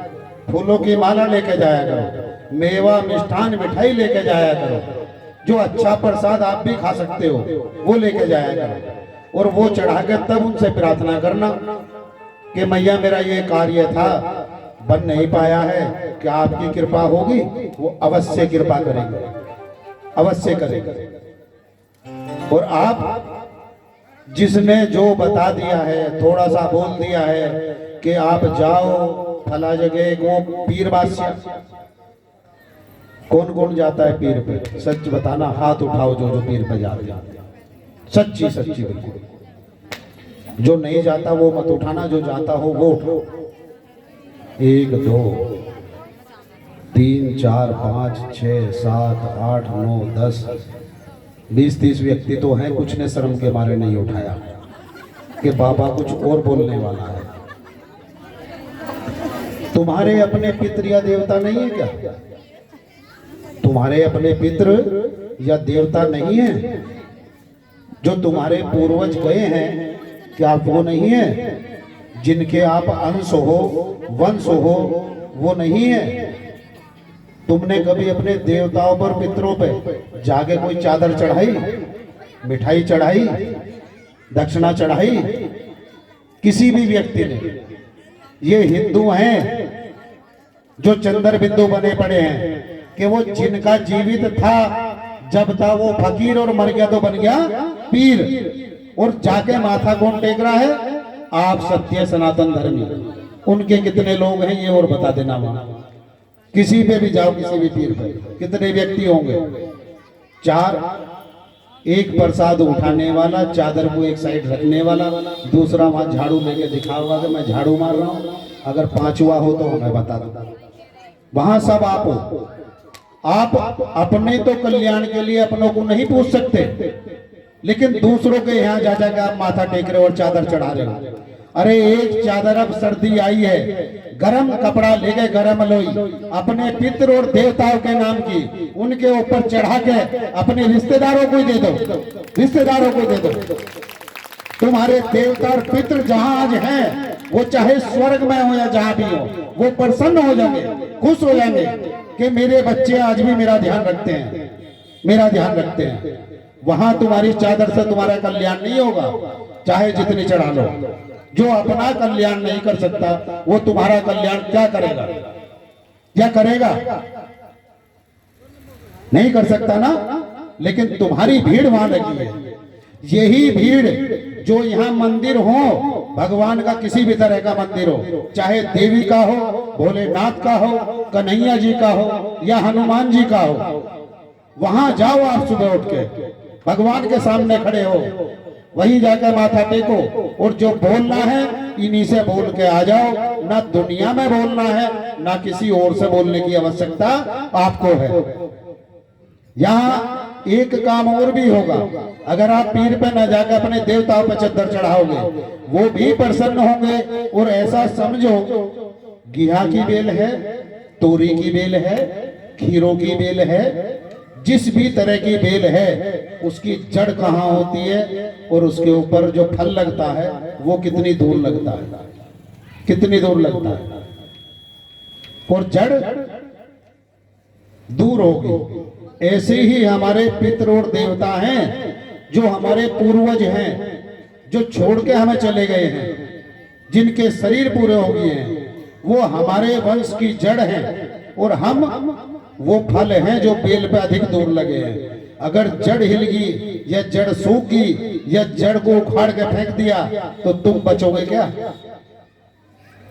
फूलों की माला लेके जाया करो, मेवा मिष्ठान मिठाई लेके जाया करो। जो अच्छा प्रसाद आप भी खा सकते हो वो लेके जाया करो और वो चढ़ाकर तब उनसे प्रार्थना करना कि मैया मेरा ये कार्य था, बन नहीं पाया है, क्या आपकी कृपा होगी? वो अवश्य कृपा करेंगे, अवश्य करेंगे। और आप जिसने जो बता दिया है, थोड़ा सा बोल दिया है कि आप जाओ फला जगह, वो पीर बादशाह। कौन कौन जाता है पीर पे? सच बताना, हाथ उठाओ जो जो पीर पे जाते हैं। सच्ची सच्ची बिल्कुल। जो नहीं जाता वो मत उठाना, जो जाता हो वो उठाओ। 1 2 3 4 5 6 7 8 9 10 20 30 व्यक्ति तो हैं। कुछ ने शर्म के मारे नहीं उठाया कि बाबा कुछ और बोलने वाला है। तुम्हारे अपने पितृ या देवता नहीं है क्या? तुम्हारे अपने पितृ या देवता नहीं है? जो तुम्हारे पूर्वज गए हैं, क्या वो नहीं है? जिनके आप अंश हो, वंश हो, वो नहीं है? तुमने कभी अपने देवताओं पर, पितरों पे जाके कोई चादर चढ़ाई, मिठाई चढ़ाई, दक्षिणा चढ़ाई? किसी भी व्यक्ति ने? ये हिंदू हैं जो चंद्र बिंदु बने पड़े हैं कि वो जिनका जीवित था जब था वो फकीर और मर गया तो बन गया पीर। और जाके माथा कौन टेक रहा है? आप सत्य सनातन धर्मी। उनके कितने लोग हैं ये और बता देना। वहां किसी पे भी जाओ, किसी भी पीर पे कितने व्यक्ति होंगे? 4। एक प्रसाद उठाने वाला, चादर को एक साइड रखने वाला, दूसरा वहां झाड़ू लेके दिखाऊंगा कि मैं झाड़ू मार रहा हूं। अगर 5वां हो तो हमें बता दो। वहां सब आप हो। आप अपने तो कल्याण के लिए अपनों को नहीं पूछ सकते, लेकिन दूसरों के यहाँ जा जाकर आप माथा टेक रहे हो और चादर चढ़ा रहे हो। अरे एक चादर, अब सर्दी आई है, गरम कपड़ा लेके गरम लोई अपने पितृ और देवताओं के नाम की उनके ऊपर चढ़ा के अपने रिश्तेदारों को दे दो, रिश्तेदारों को दे दो। तुम्हारे देवता और पितृ जहां आज हैं, वो चाहे स्वर्ग में हो या जहां भी हो, वो प्रसन्न हो जाएंगे, खुश हो जाएंगे कि मेरे बच्चे आज भी मेरा ध्यान रखते हैं, मेरा ध्यान रखते हैं। वहां तुम्हारी चादर से तुम्हारा कल्याण नहीं होगा, चाहे जितनी चढ़ा लो। जो अपना कल्याण नहीं कर सकता वो तुम्हारा कल्याण क्या करेगा? क्या करेगा? नहीं कर सकता ना। लेकिन तुम्हारी भीड़ वहां लगी है। यही भीड़ जो यहाँ मंदिर हो, भगवान का किसी भी तरह का मंदिर हो, चाहे देवी का हो, भोलेनाथ का हो, कन्हैया जी का हो या हनुमान जी का हो, वहां जाओ आप सुबह उठ के, भगवान के सामने खड़े हो, वहीं जाकर माथा टेको और जो बोलना है इन्हीं से बोल के आ जाओ। ना दुनिया में बोलना है, ना किसी और से बोलने की आवश्यकता आपको है। यहाँ एक काम और भी होगा, अगर आप पीर पे न जाकर अपने देवताओं पर चद्दर चढ़ाओगे वो भी प्रसन्न होंगे। और ऐसा समझो, गिहा की बेल है, तोरी की बेल है, खीरों की बेल है, जिस भी तरह की बेल है उसकी जड़ कहाँ होती है और उसके ऊपर जो फल लगता है वो कितनी दूर लगता है, कितनी दूर लगता है, और जड़ दूर होगी। ऐसे ही हमारे पितर और देवता हैं जो हमारे पूर्वज हैं, जो छोड़ के हमें चले गए हैं, जिनके शरीर पूरे हो गए हैं, वो हमारे वंश की जड़ हैं और हम वो फल हैं जो बेल पे अधिक दूर लगे हैं। अगर जड़ हिल गई या जड़ सूख गई या जड़ को उखाड़ के फेंक दिया तो तुम बचोगे क्या?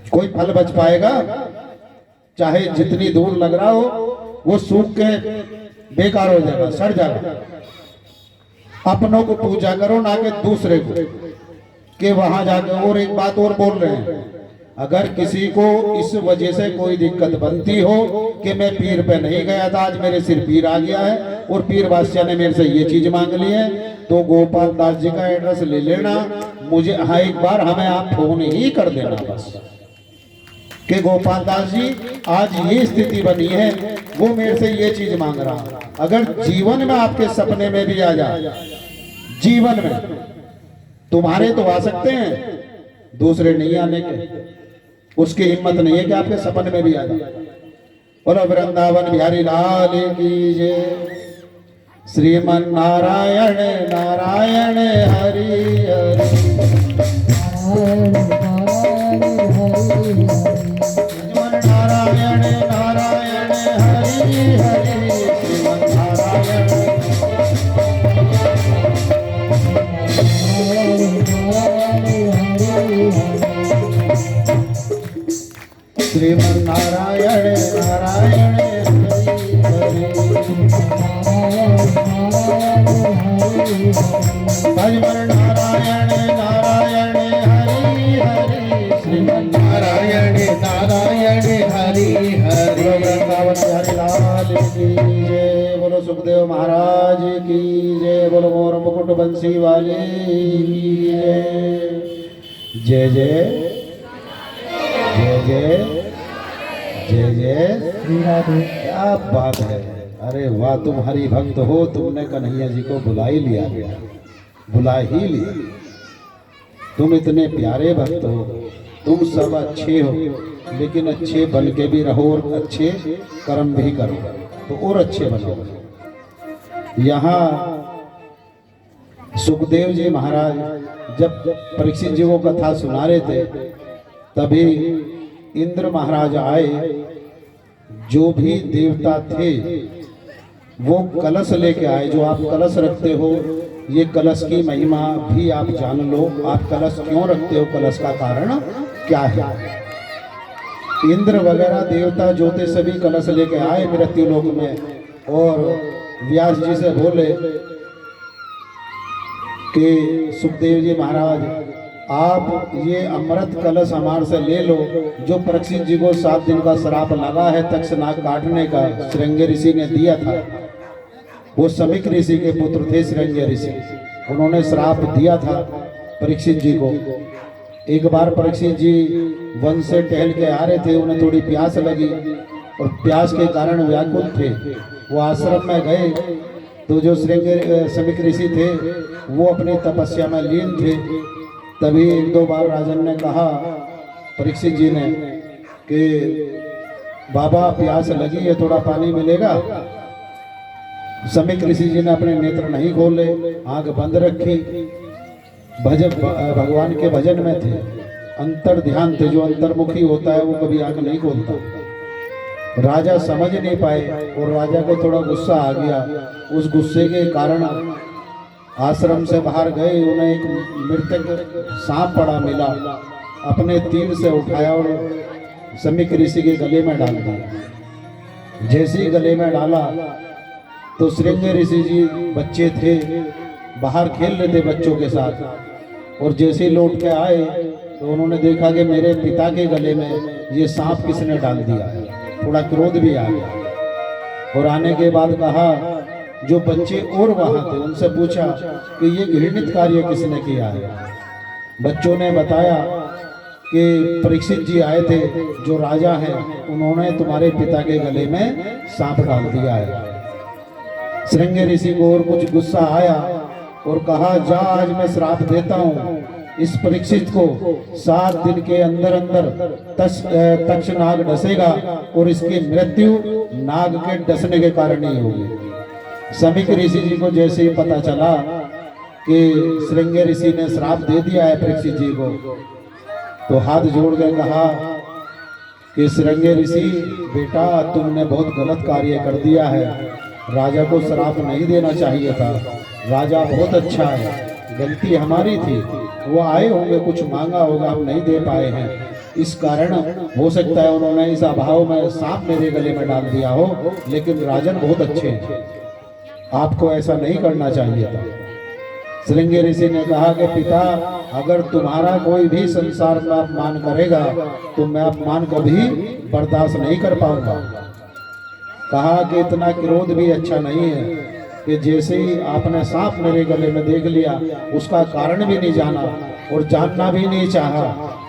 कोई फल बच पाएगा? चाहे जितनी दूर लग रहा हो वो सूख के बेकार हो जाएगा, सड़ जाएगा। अपनों को पूजा करो, ना कि दूसरे को कि वहां जाकर। और एक बात और बोल रहे हैं, अगर किसी को इस वजह से कोई दिक्कत बनती हो कि मैं पीर पे नहीं गया था, आज मेरे सिर पीर आ गया है और पीर बादशाह ने मेरे से ये चीज मांग ली है, तो गोपाल दास जी का एड्रेस ले लेना, मुझे एक बार हमें आप फोन ही कर देना बस कि गोपाल दास जी आज ये स्थिति बनी है, वो मेरे से ये चीज मांग रहा। अगर जीवन में आपके सपने में भी आ जाए, जीवन में तुम्हारे तो आ सकते हैं, दूसरे नहीं आने के, उसकी हिम्मत नहीं है कि आपके सपने में भी आ जाए। बोलो वृंदावन बिहारी लाल की जय। श्रीमन नारायण नारायण हरि हरि, श्रीमन नारायण नारायण हरि हरि, श्रीमन नारायण श्रीमन नारायण नारायण हरि हरि, श्रीमन नारायण नारायण हरि हरि, श्रीमन नारायण नारायण हरि हरि। वृंदावन बिहारी लाल की जय, बोलो सुखदेव महाराज की जय, बोलो मोर मुकुट बंसी वाले की जय। जय जय जय जय जय जय, क्या बात है। अरे वाह, तुम हरि भक्त हो, तुमने कन्हैया जी को बुला ही लिया, बुला ही लिया। तुम इतने प्यारे भक्त हो, तुम सब अच्छे हो, लेकिन अच्छे बन के भी रहो और अच्छे कर्म भी करो तो और अच्छे बनो। यहाँ सुखदेव जी महाराज जब परीक्षित जी को कथा सुना रहे थे, तभी इंद्र महाराज आए। जो भी देवता थे वो कलश लेके आए। जो आप कलश रखते हो, ये कलश की महिमा भी आप जान लो। आप कलश क्यों रखते हो, कलश का कारण क्या है। इंद्र वगैरह देवता जोते सभी कलश लेके आए मृत्यु लोक में, और व्यास जी से बोले कि सुखदेव जी महाराज, आप ये अमृत कलश हमारे से ले लो, जो परीक्षित जी को 7 दिन का श्राप लगा है तक्षनाग काटने का, श्रृंगी ऋषि ने दिया था। वो समिक ऋषि के पुत्र थे श्रृंगी ऋषि, उन्होंने श्राप दिया था परीक्षित जी को। एक बार परीक्षित जी वन से टहल के आ रहे थे, उन्हें थोड़ी प्यास लगी और प्यास के कारण व्याकुल थे। वो आश्रम में गए तो जो श्रृंगी समिक ऋषि थे वो अपनी तपस्या में लीन थे। तभी 1-2 बार राजन ने कहा परीक्षित जी ने कि बाबा प्यास लगी है, थोड़ा पानी मिलेगा। समिक ऋषि जी ने अपने नेत्र नहीं खोले, आंख बंद रखी, भगवान के भजन में थे, अंतर ध्यान थे। जो अंतर्मुखी होता है वो कभी आंख नहीं खोलता। राजा समझ नहीं पाए और राजा को थोड़ा गुस्सा आ गया। उस गुस्से के कारण आश्रम से बाहर गए, उन्हें एक मृतक सांप पड़ा मिला, अपने तीर से उठाया और समिक ऋषि के गले में डाल दिया। जैसे ही गले में डाला तो श्रृंगी ऋषि जी बच्चे थे, बाहर खेल रहे थे बच्चों के साथ, और जैसे ही लौट के आए तो उन्होंने देखा कि मेरे पिता के गले में ये सांप किसने डाल दिया है। थोड़ा क्रोध भी आ गया और आने के बाद कहा जो बच्चे और वहां थे उनसे पूछा कि ये घृणित कार्य किसने किया है। बच्चों ने बताया कि परीक्षित जी आए थे जो राजा हैं, उन्होंने तुम्हारे पिता के गले में सांप डाल दिया है। श्रृंगी ऋषि को और कुछ गुस्सा आया और कहा, जा आज मैं श्राप देता हूँ, इस परीक्षित को 7 दिन के अंदर अंदर तक्ष नाग डसेगा और इसकी मृत्यु नाग के डसने के कारण ही होगी। समीक ऋषि जी को जैसे ही पता चला कि श्रृंगी ऋषि ने श्राप दे दिया है परीक्षित जी को, तो हाथ जोड़ के कहा कि श्रृंगी ऋषि बेटा, तुमने बहुत गलत कार्य कर दिया है, राजा को श्राप नहीं देना चाहिए था, राजा बहुत अच्छा है, गलती हमारी थी, वो आए होंगे कुछ मांगा होगा, हम नहीं दे पाए हैं, इस कारण हो सकता है उन्होंने इस अभाव में सांप मेरे गले में डाल दिया हो, लेकिन राजन बहुत अच्छे हैं, आपको ऐसा नहीं करना चाहिए था। श्रृंगी ऋषि ने कहा कि पिता, अगर तुम्हारा कोई भी संसार में अपमान करेगा तो मैं अपमान कभी बर्दाश्त नहीं कर पाऊंगा। कहा कि इतना क्रोध भी अच्छा नहीं है कि जैसे ही आपने सांप मेरे गले में देख लिया उसका कारण भी नहीं जाना और जानना भी नहीं चाहा,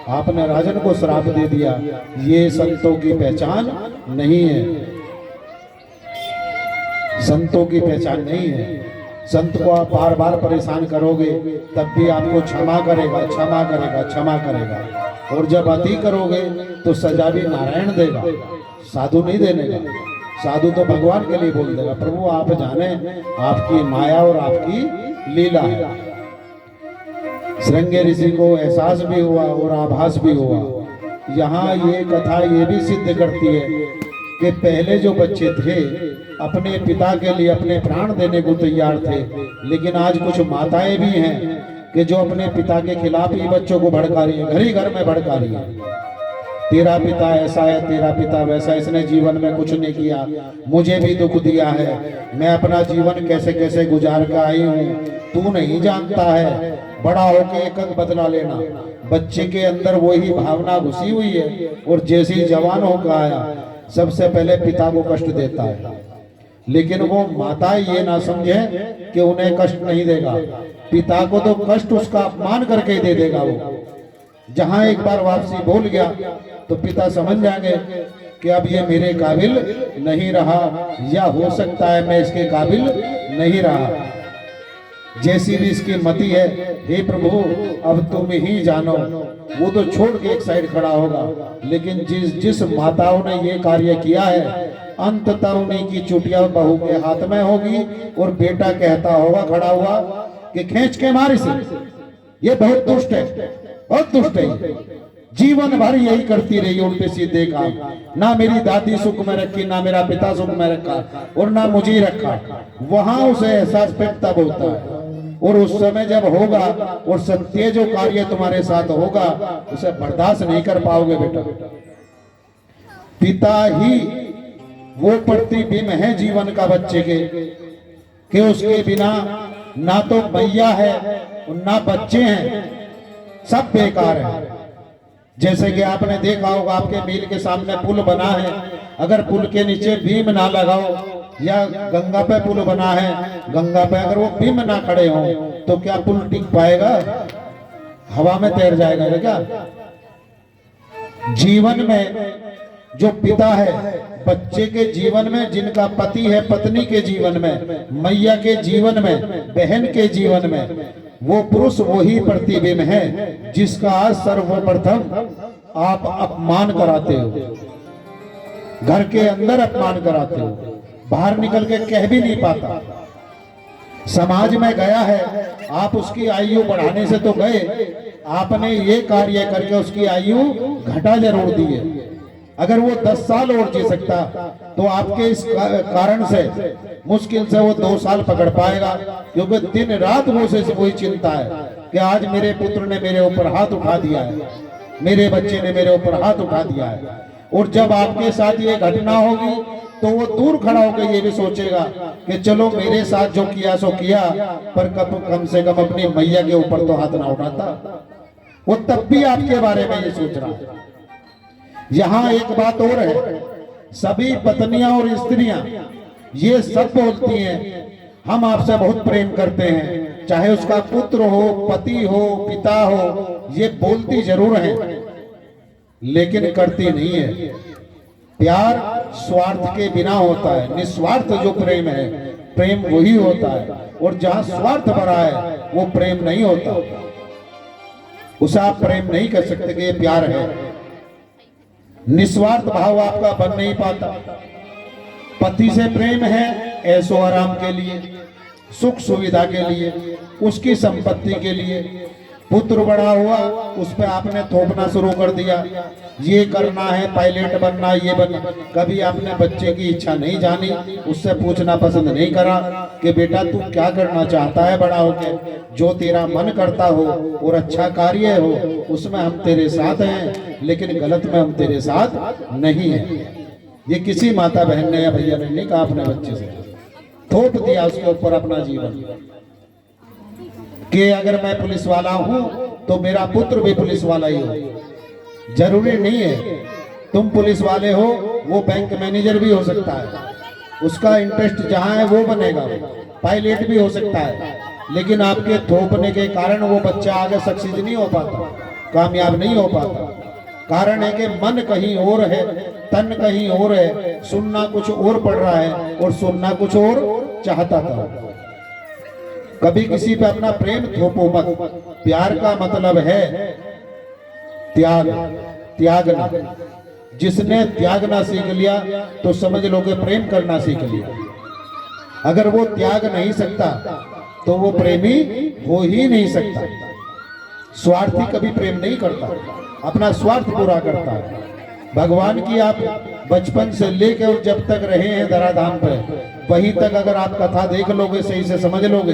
आपने राजन को श्राप दे दिया, ये संतों की पहचान नहीं है, संतों की पहचान नहीं है। संत को आप बार बार परेशान करोगे तब भी आपको क्षमा करेगा, क्षमा करेगा, क्षमा करेगा, और जब अति करोगे तो सजा भी नारायण देगा, साधु नहीं देने का। साधु तो भगवान के लिए बोल देगा, प्रभु आप जाने आपकी माया और आपकी लीला है। श्रृंगी ऋषि को एहसास भी हुआ और आभास भी हुआ। यहाँ ये कथा ये भी सिद्ध करती है कि पहले जो बच्चे थे अपने पिता के लिए अपने प्राण देने को तैयार थे, लेकिन आज कुछ माताएं भी हैं कि जो अपने पिता के खिलाफ ही बच्चों को भड़का रही है, घर ही घर में भड़का रही है, तेरा पिता ऐसा है, तेरा पिता वैसा, इसने जीवन में कुछ नहीं किया, मुझे भी दुख दिया है, मैं अपना जीवन कैसे कैसे गुजार कर आई हूँ, तू नहीं जानता है, बड़ा होके एक एक बदला लेना। बच्चे के अंदर वही भावना घुसी हुई है और जैसे ही जवान होकर आया सबसे पहले पिता को कष्ट देता है, लेकिन वो माता ये ना समझे कि उन्हें कष्ट नहीं देगा, पिता को तो कष्ट उसका अपमान करके दे देगा। वो जहां एक बार वापसी बोल गया तो पिता समझ जाएंगे कि अब ये मेरे काबिल नहीं रहा, या हो सकता है मैं इसके काबिल नहीं रहा, जैसी भी इसकी मति है, हे प्रभु अब तुम ही जानो। वो तो छोड़ के एक साइड खड़ा होगा, लेकिन जिस माताओं ने ये कार्य किया है अंततः उन्हीं की चुटिया बहू के हाथ में होगी और बेटा कहता होगा खड़ा हुआ कि खींच के मार इसे, ये बहुत दुष्ट है, बहुत दुष्ट है, जीवन भर यही करती रही उल्टे सीधे काम, ना मेरी दादी सुख में रखी, ना मेरा पिता सुख में रखा और ना मुझे रखा। वहां उसे एहसास तब होता है, और उस समय जब होगा और सत्य जो कार्य तुम्हारे साथ होगा उसे बर्दाश्त नहीं कर पाओगे बेटा। पिता ही वो प्रतिबिंब है जीवन का बच्चे के, कि उसके बिना ना तो मैया है ना बच्चे हैं, सब बेकार है। जैसे कि आपने देखा होगा आपके मील के सामने पुल बना है, अगर पुल के नीचे बीम ना लगाओ, या गंगा पे पुल बना है, गंगा पे अगर वो बीम ना खड़े हो तो क्या पुल टिक पाएगा? हवा में तैर जाएगा क्या? जीवन में जो पिता है बच्चे के जीवन में, जिनका पति है पत्नी के जीवन में, मैया के जीवन में, बहन के जीवन में, वो पुरुष वही प्रतिबिंब है जिसका सर्वप्रथम आप अपमान कराते हो, घर के अंदर अपमान कराते हो, बाहर निकल के कह भी नहीं पाता। समाज में गया है, आप उसकी आयु बढ़ाने से तो गए, आपने ये कार्य करके उसकी आयु घटा जरूर दी है। अगर वो 10 साल और जी सकता तो आपके इस कारण से मुश्किल से वो 2 साल पकड़ पाएगा, क्योंकि दिन रात वो से वही चिंता है कि आज मेरे पुत्र ने मेरे ऊपर हाथ उठा दिया है, मेरे बच्चे ने मेरे ऊपर हाथ उठा दिया है। और जब आपके साथ ये घटना होगी तो वो दूर खड़ा होकर ये भी सोचेगा कि चलो मेरे साथ जो किया सो किया, पर कम से कम अपनी मैया के ऊपर तो हाथ ना उठाता। वो तब भी आपके बारे में ये सोच रहा है। यहाँ एक बात और है, सभी पत्नियां और स्त्रियां ये सब बोलती हैं हम आपसे बहुत प्रेम करते हैं, चाहे उसका पुत्र हो, पति हो, पिता हो, ये बोलती जरूर है लेकिन करती नहीं है। प्यार स्वार्थ के बिना होता है, निस्वार्थ जो प्रेम है, प्रेम वही होता है। और जहां स्वार्थ भरा है वो प्रेम नहीं होता, उसे आप प्रेम नहीं कर सकते कि ये प्यार है। निस्वार्थ भाव आपका बन नहीं पाता। पति से प्रेम है ऐशो आराम के लिए, सुख सुविधा के लिए, उसकी संपत्ति के लिए। पुत्र बड़ा हुआ, उस पर आपने थोपना शुरू कर दिया, ये करना है, पायलट बनना, ये बनना। कभी आपने बच्चे की इच्छा नहीं जानी, उससे पूछना पसंद नहीं करा कि बेटा तू क्या करना चाहता है बड़ा होकर। जो तेरा मन करता हो और अच्छा कार्य हो उसमें हम तेरे साथ हैं, लेकिन गलत में हम तेरे साथ नहीं हैं। ये किसी माता बहन ने या भैया ने नहीं कहा अपने बच्चे से, थोप दिया उसके ऊपर अपना जीवन कि अगर मैं पुलिस वाला हूं तो मेरा पुत्र भी पुलिस वाला ही हो। जरूरी नहीं है तुम पुलिस वाले हो, वो बैंक मैनेजर भी हो सकता है, उसका इंटरेस्ट जहां है वो बनेगा, पायलट भी हो सकता है। लेकिन आपके थोपने के कारण वो बच्चा आगे सक्सेस नहीं हो पाता, कामयाब नहीं हो पाता। कारण है कि मन कहीं और है, तन कहीं और है, सुनना कुछ और पड़ रहा है और सुनना कुछ और चाहता था। कभी किसी पे अपना प्रेम थोपो मत। प्यार का मतलब है त्याग, त्यागना। जिसने त्यागना सीख लिया तो समझ लो कि प्रेम करना सीख लिया। अगर वो त्याग नहीं सकता तो वो प्रेमी हो ही नहीं सकता। स्वार्थी कभी प्रेम नहीं करता, अपना स्वार्थ पूरा करता है। भगवान की आप बचपन से लेकर जब तक रहे हैं धराधाम पर, वहीं तक अगर आप कथा देख लोगे, सही से समझ लोगे,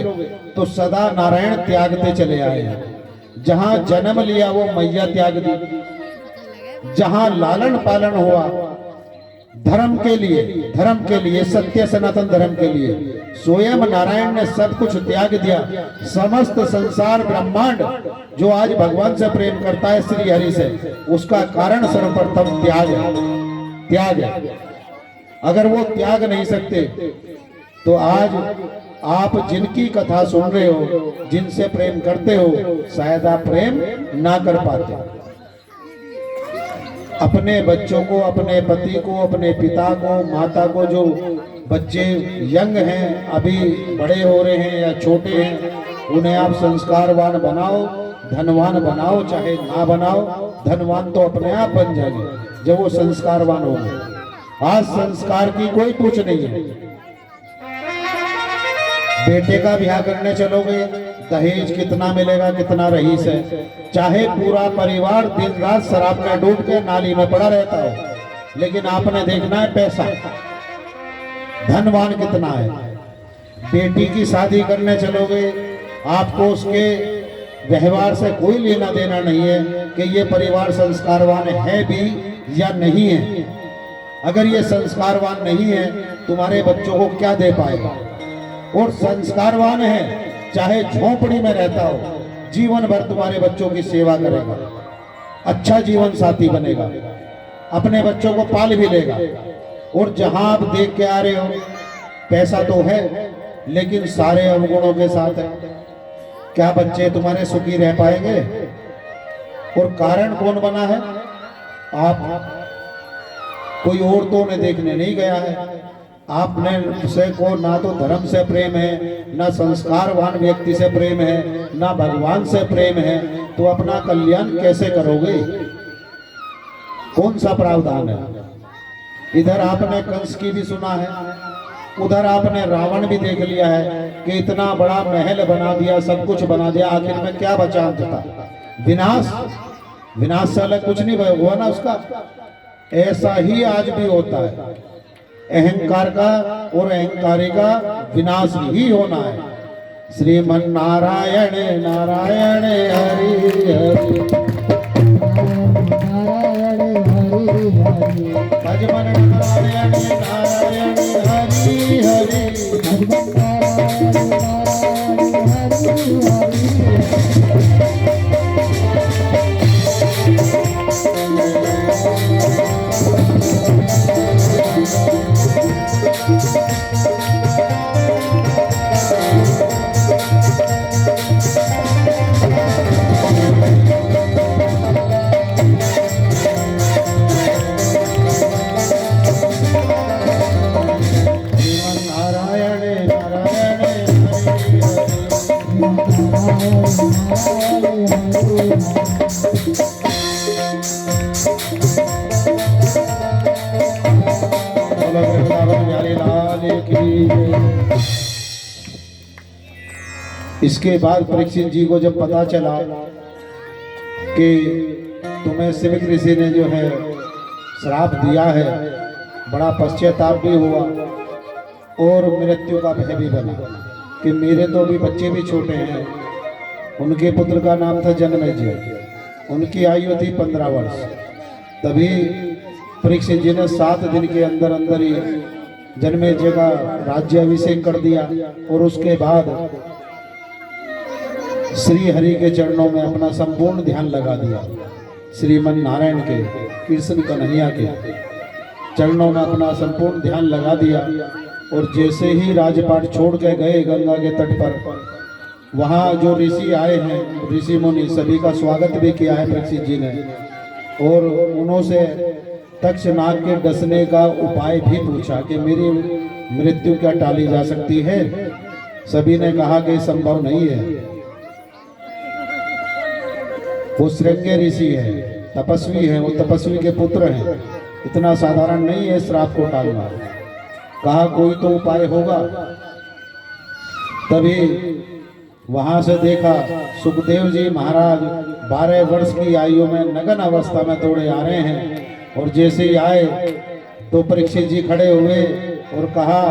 तो सदा नारायण त्यागते चले आए हैं। जहां जन्म लिया वो मैया त्याग दी, जहां लालन पालन हुआ धर्म के लिए सत्य सनातन धर्म के लिए, स्वयं नारायण ने सब कुछ त्याग दिया। समस्त संसार ब्रह्मांड जो आज भगवान से प्रेम करता है श्री हरि से, उसका कारण सर्वप्रथम त्याग है। अगर वो त्याग नहीं सकते तो आज आप जिनकी कथा सुन रहे हो, जिनसे प्रेम करते हो, शायद आप प्रेम ना कर पाते। अपने बच्चों को, अपने पति को, अपने पिता को, माता को, जो बच्चे यंग हैं, अभी बड़े हो रहे हैं या छोटे हैं, उन्हें आप संस्कारवान बनाओ, धनवान बनाओ, चाहे ना बनाओ, धनवान तो अपने आप बन जाएंगे जब वो संस्कारवान होंगे। आज संस्कार की कोई पूछ नहीं है। बेटे का ब्याह करने चलोगे, दहेज कितना मिलेगा, कितना रईस है, चाहे पूरा परिवार दिन रात शराब में डूब के नाली में पड़ा रहता हो, लेकिन आपने देखना है पैसा, धनवान कितना है। बेटी की शादी करने चलोगे, आपको उसके व्यवहार से कोई लेना देना नहीं है कि ये परिवार संस्कारवान है भी या नहीं है। अगर ये संस्कारवान नहीं है, तुम्हारे बच्चों को क्या दे पाएगा। और संस्कारवान है, चाहे झोपड़ी में रहता हो, जीवन भर तुम्हारे बच्चों की सेवा करेगा, अच्छा जीवन साथी बनेगा, अपने बच्चों को पाल भी लेगा। और जहां आप देख के आ रहे हो, पैसा तो है लेकिन सारे अवगुणों के साथ है, क्या बच्चे तुम्हारे सुखी रह पाएंगे। और कारण कौन बना है? आप। कोई और तो उन्हें देखने नहीं गया है। आपने से को ना तो धर्म से प्रेम है, ना संस्कारवान व्यक्ति से प्रेम है, ना भगवान से प्रेम है, तो अपना कल्याण कैसे करोगे? कौन सा प्रावधान है? इधर आपने कंस की भी सुना है, उधर आपने रावण भी देख लिया है कि इतना बड़ा महल बना दिया, सब कुछ बना दिया, आखिर में क्या बचा अंततः? विनाश। विनाश से अलग कुछ नहीं हुआ ना उसका। ऐसा ही आज भी होता है, अहंकार का और अहंकारी का विनाश ही होना है। श्रीमन नारायण नारायण हरि हरि, नारायण हरि हरि, भजमन नारायण नारायण हरि हरि, भगवान नारायण नारायण हरि हरि। इसके बाद परीक्षित जी को जब पता चला कि तुम्हें शिविक ऋषि ने जो है श्राप दिया है, बड़ा पश्चाताप भी हुआ और मृत्यु का भय भी बना कि मेरे तो अभी बच्चे भी छोटे हैं। उनके पुत्र का नाम था जन्मेजय, उनकी आयु थी 15 वर्ष। तभी परीक्षित जी ने 7 दिन के अंदर अंदर ही जन्मेजय का राज्याभिषेक कर दिया और उसके बाद श्री हरि के चरणों में अपना संपूर्ण ध्यान लगा दिया। श्रीमन नारायण के, कृष्ण कन्हैया के चरणों में अपना संपूर्ण ध्यान लगा दिया और जैसे ही राजपाट छोड़ के गए गंगा के तट पर, वहाँ जो ऋषि आए हैं, ऋषि मुनि, सभी का स्वागत भी किया है परीक्षित जी ने और उन्होंने तक्षनाग के डसने का उपाय भी पूछा कि मेरी मृत्यु क्या टाली जा सकती है। सभी ने कहा कि संभव नहीं है। वो श्रृंगे ऋषि है, तपस्वी है, वो तपस्वी के पुत्र हैं, इतना साधारण नहीं है श्राप को टालना। कहा कोई तो उपाय होगा। तभी वहां से देखा सुखदेव जी महाराज 12 वर्ष की आयु में नगन अवस्था में दौड़े आ रहे हैं और जैसे ही आए तो परीक्षित जी खड़े हुए और कहा,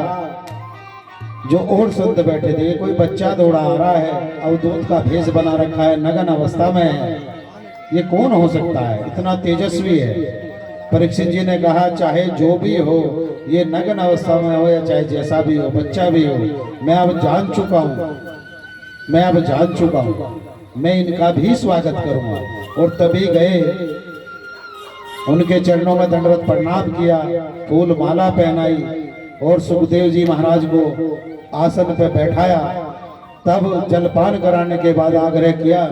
जो और संत बैठे थे, कोई बच्चा दौड़ा आ रहा है, अवधूत का भेष बना रखा है, नगन अवस्था में है, ये कौन हो सकता है, इतना तेजस्वी है। परीक्षित जी ने कहा, चाहे जो भी हो, ये नगन अवस्था में हो या चाहे जैसा भी हो, बच्चा भी हो, मैं अब जान चुका हूँ, मैं इनका भी स्वागत करूंगा। और तभी गए, उनके चरणों में दंडवत प्रणाम किया, फूल माला पहनाई और सुखदेव जी महाराज को आसन पर बैठाया। तब जलपान कराने के बाद आग्रह किया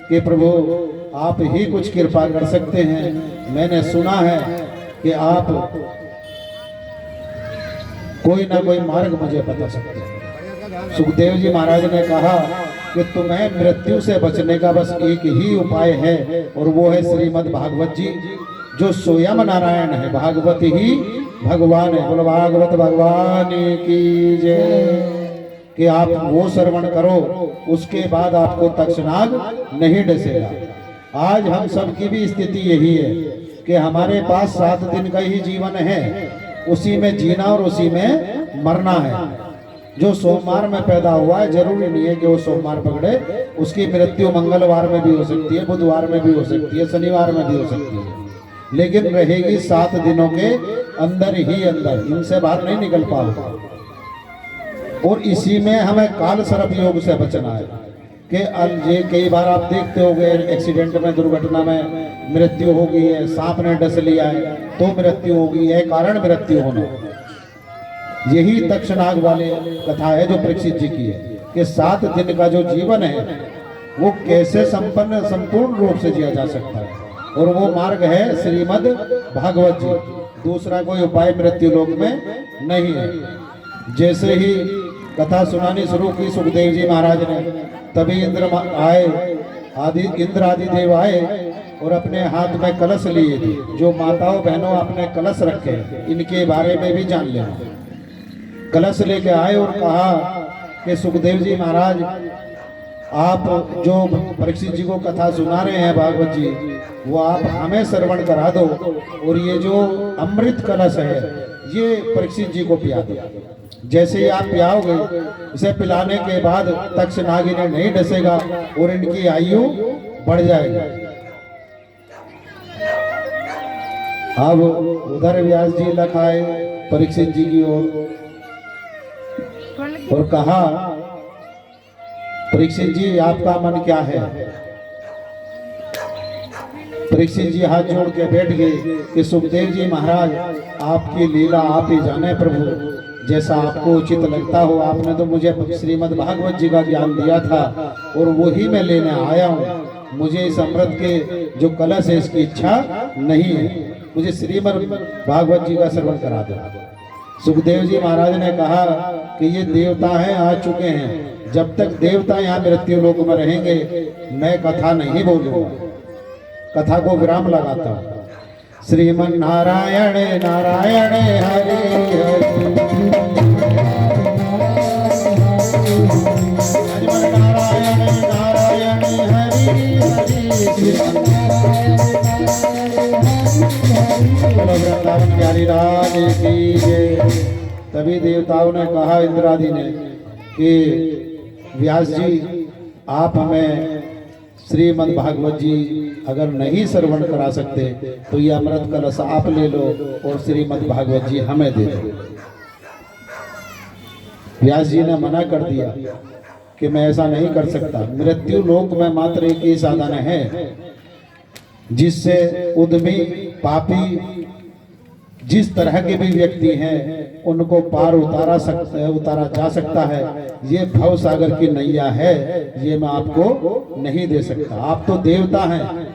कि प्रभु आप ही कुछ कृपा कर सकते हैं, मैंने सुना है कि आप कोई ना कोई मार्ग मुझे बता सकते हैं। सुखदेव जी महाराज ने कहा कि तुम्हें मृत्यु से बचने का बस एक ही उपाय है और वो है श्रीमद् भागवत जी, जो स्वयं नारायण है, भागवत ही भगवान है। बोलो भागवत भगवान की जय। कि आप वो श्रवण करो, उसके बाद आपको तक्षनाग नहीं डसेगा। आज हम सबकी भी स्थिति यही है कि हमारे पास 7 दिन का ही जीवन है, उसी में जीना और उसी में मरना है। जो सोमवार में पैदा हुआ है, जरूरी नहीं है कि वो सोमवार पकड़े, उसकी मृत्यु मंगलवार में भी हो सकती है, बुधवार में भी हो सकती है, शनिवार में भी हो सकती है, लेकिन रहेगी 7 दिनों के अंदर ही अंदर, इनसे बाहर नहीं निकल पाओगे। और इसी में हमें काल सर्प योग से बचना है कि ये कई बार आप देखते होंगे एक्सीडेंट में, दुर्घटना में मृत्यु हो गई है, सांप ने डस लिया है तो मृत्यु हो गई है, कारण मृत्यु होना। यही तक्षनाग वाले कथा है जो परीक्षित जी की है कि 7 दिन का जो जीवन है वो कैसे संपूर्ण रूप से जिया जा सकता है, और वो मार्ग है श्रीमद् भागवत जी। दूसरा कोई उपाय मृत्यु लोक में नहीं है। जैसे ही कथा सुनानी शुरू की सुखदेव जी महाराज ने, तभी इंद्र आदि देव आए और अपने हाथ में कलश लिए थे। जो माताओं बहनों अपने कलश रखे, इनके बारे में भी जान लेना। कलश लेके आए और कहा कि सुखदेव जी महाराज, आप जो परीक्षित जी को कथा सुना रहे हैं भागवत जी, वो आप हमें श्रवण करा दो और ये जो अमृत कलश है ये परीक्षित जी को पिया दो। जैसे ही आप पियाओगे, इसे पिलाने के बाद तक्षनाग इन्हें नहीं डसेगा और इनकी आयु बढ़ जाएगी। अब उधर व्यास जी लखाए परीक्षित जी की ओर और कहा, परीक्षित जी आपका मन क्या है। परीक्षित जी हाथ जोड़ के बैठ गए कि सुखदेव जी महाराज, आपकी लीला आप ही जाने प्रभु, जैसा आपको उचित लगता हो। आपने तो मुझे श्रीमद् भागवत जी का ज्ञान दिया था और वही मैं लेने आया हूँ। मुझे इस अमृत के जो कलश है इसकी इच्छा नहीं है, मुझे श्रीमद् भागवत जी का श्रवण करा दो। सुखदेव जी महाराज ने कहा कि ये देवता हैं, आ चुके हैं, जब तक देवता यहाँ मृत्यु लोक में रहेंगे मैं कथा नहीं बोलूंगा, कथा को विराम लगाता हूँ। श्रीमन नारायण नारायण हरे हरे। तभी देवताओं ने कहा इंद्रादि ने कि व्यास जी आप हमें श्रीमद् भागवत जी अगर नहीं श्रवण करा सकते तो ये अमृत कलश आप ले लो और श्रीमद् भागवत जी हमें दे दो। व्यास जी ने मना कर दिया कि मैं ऐसा नहीं कर सकता। मृत्यु लोक में मात्र एक ही साधन है जिससे उद्यमी पापी जिस तरह के भी व्यक्ति हैं उनको पार उतारा जा सकता है। ये भव सागर की नैया है, ये मैं आपको नहीं दे सकता। आप तो देवता हैं,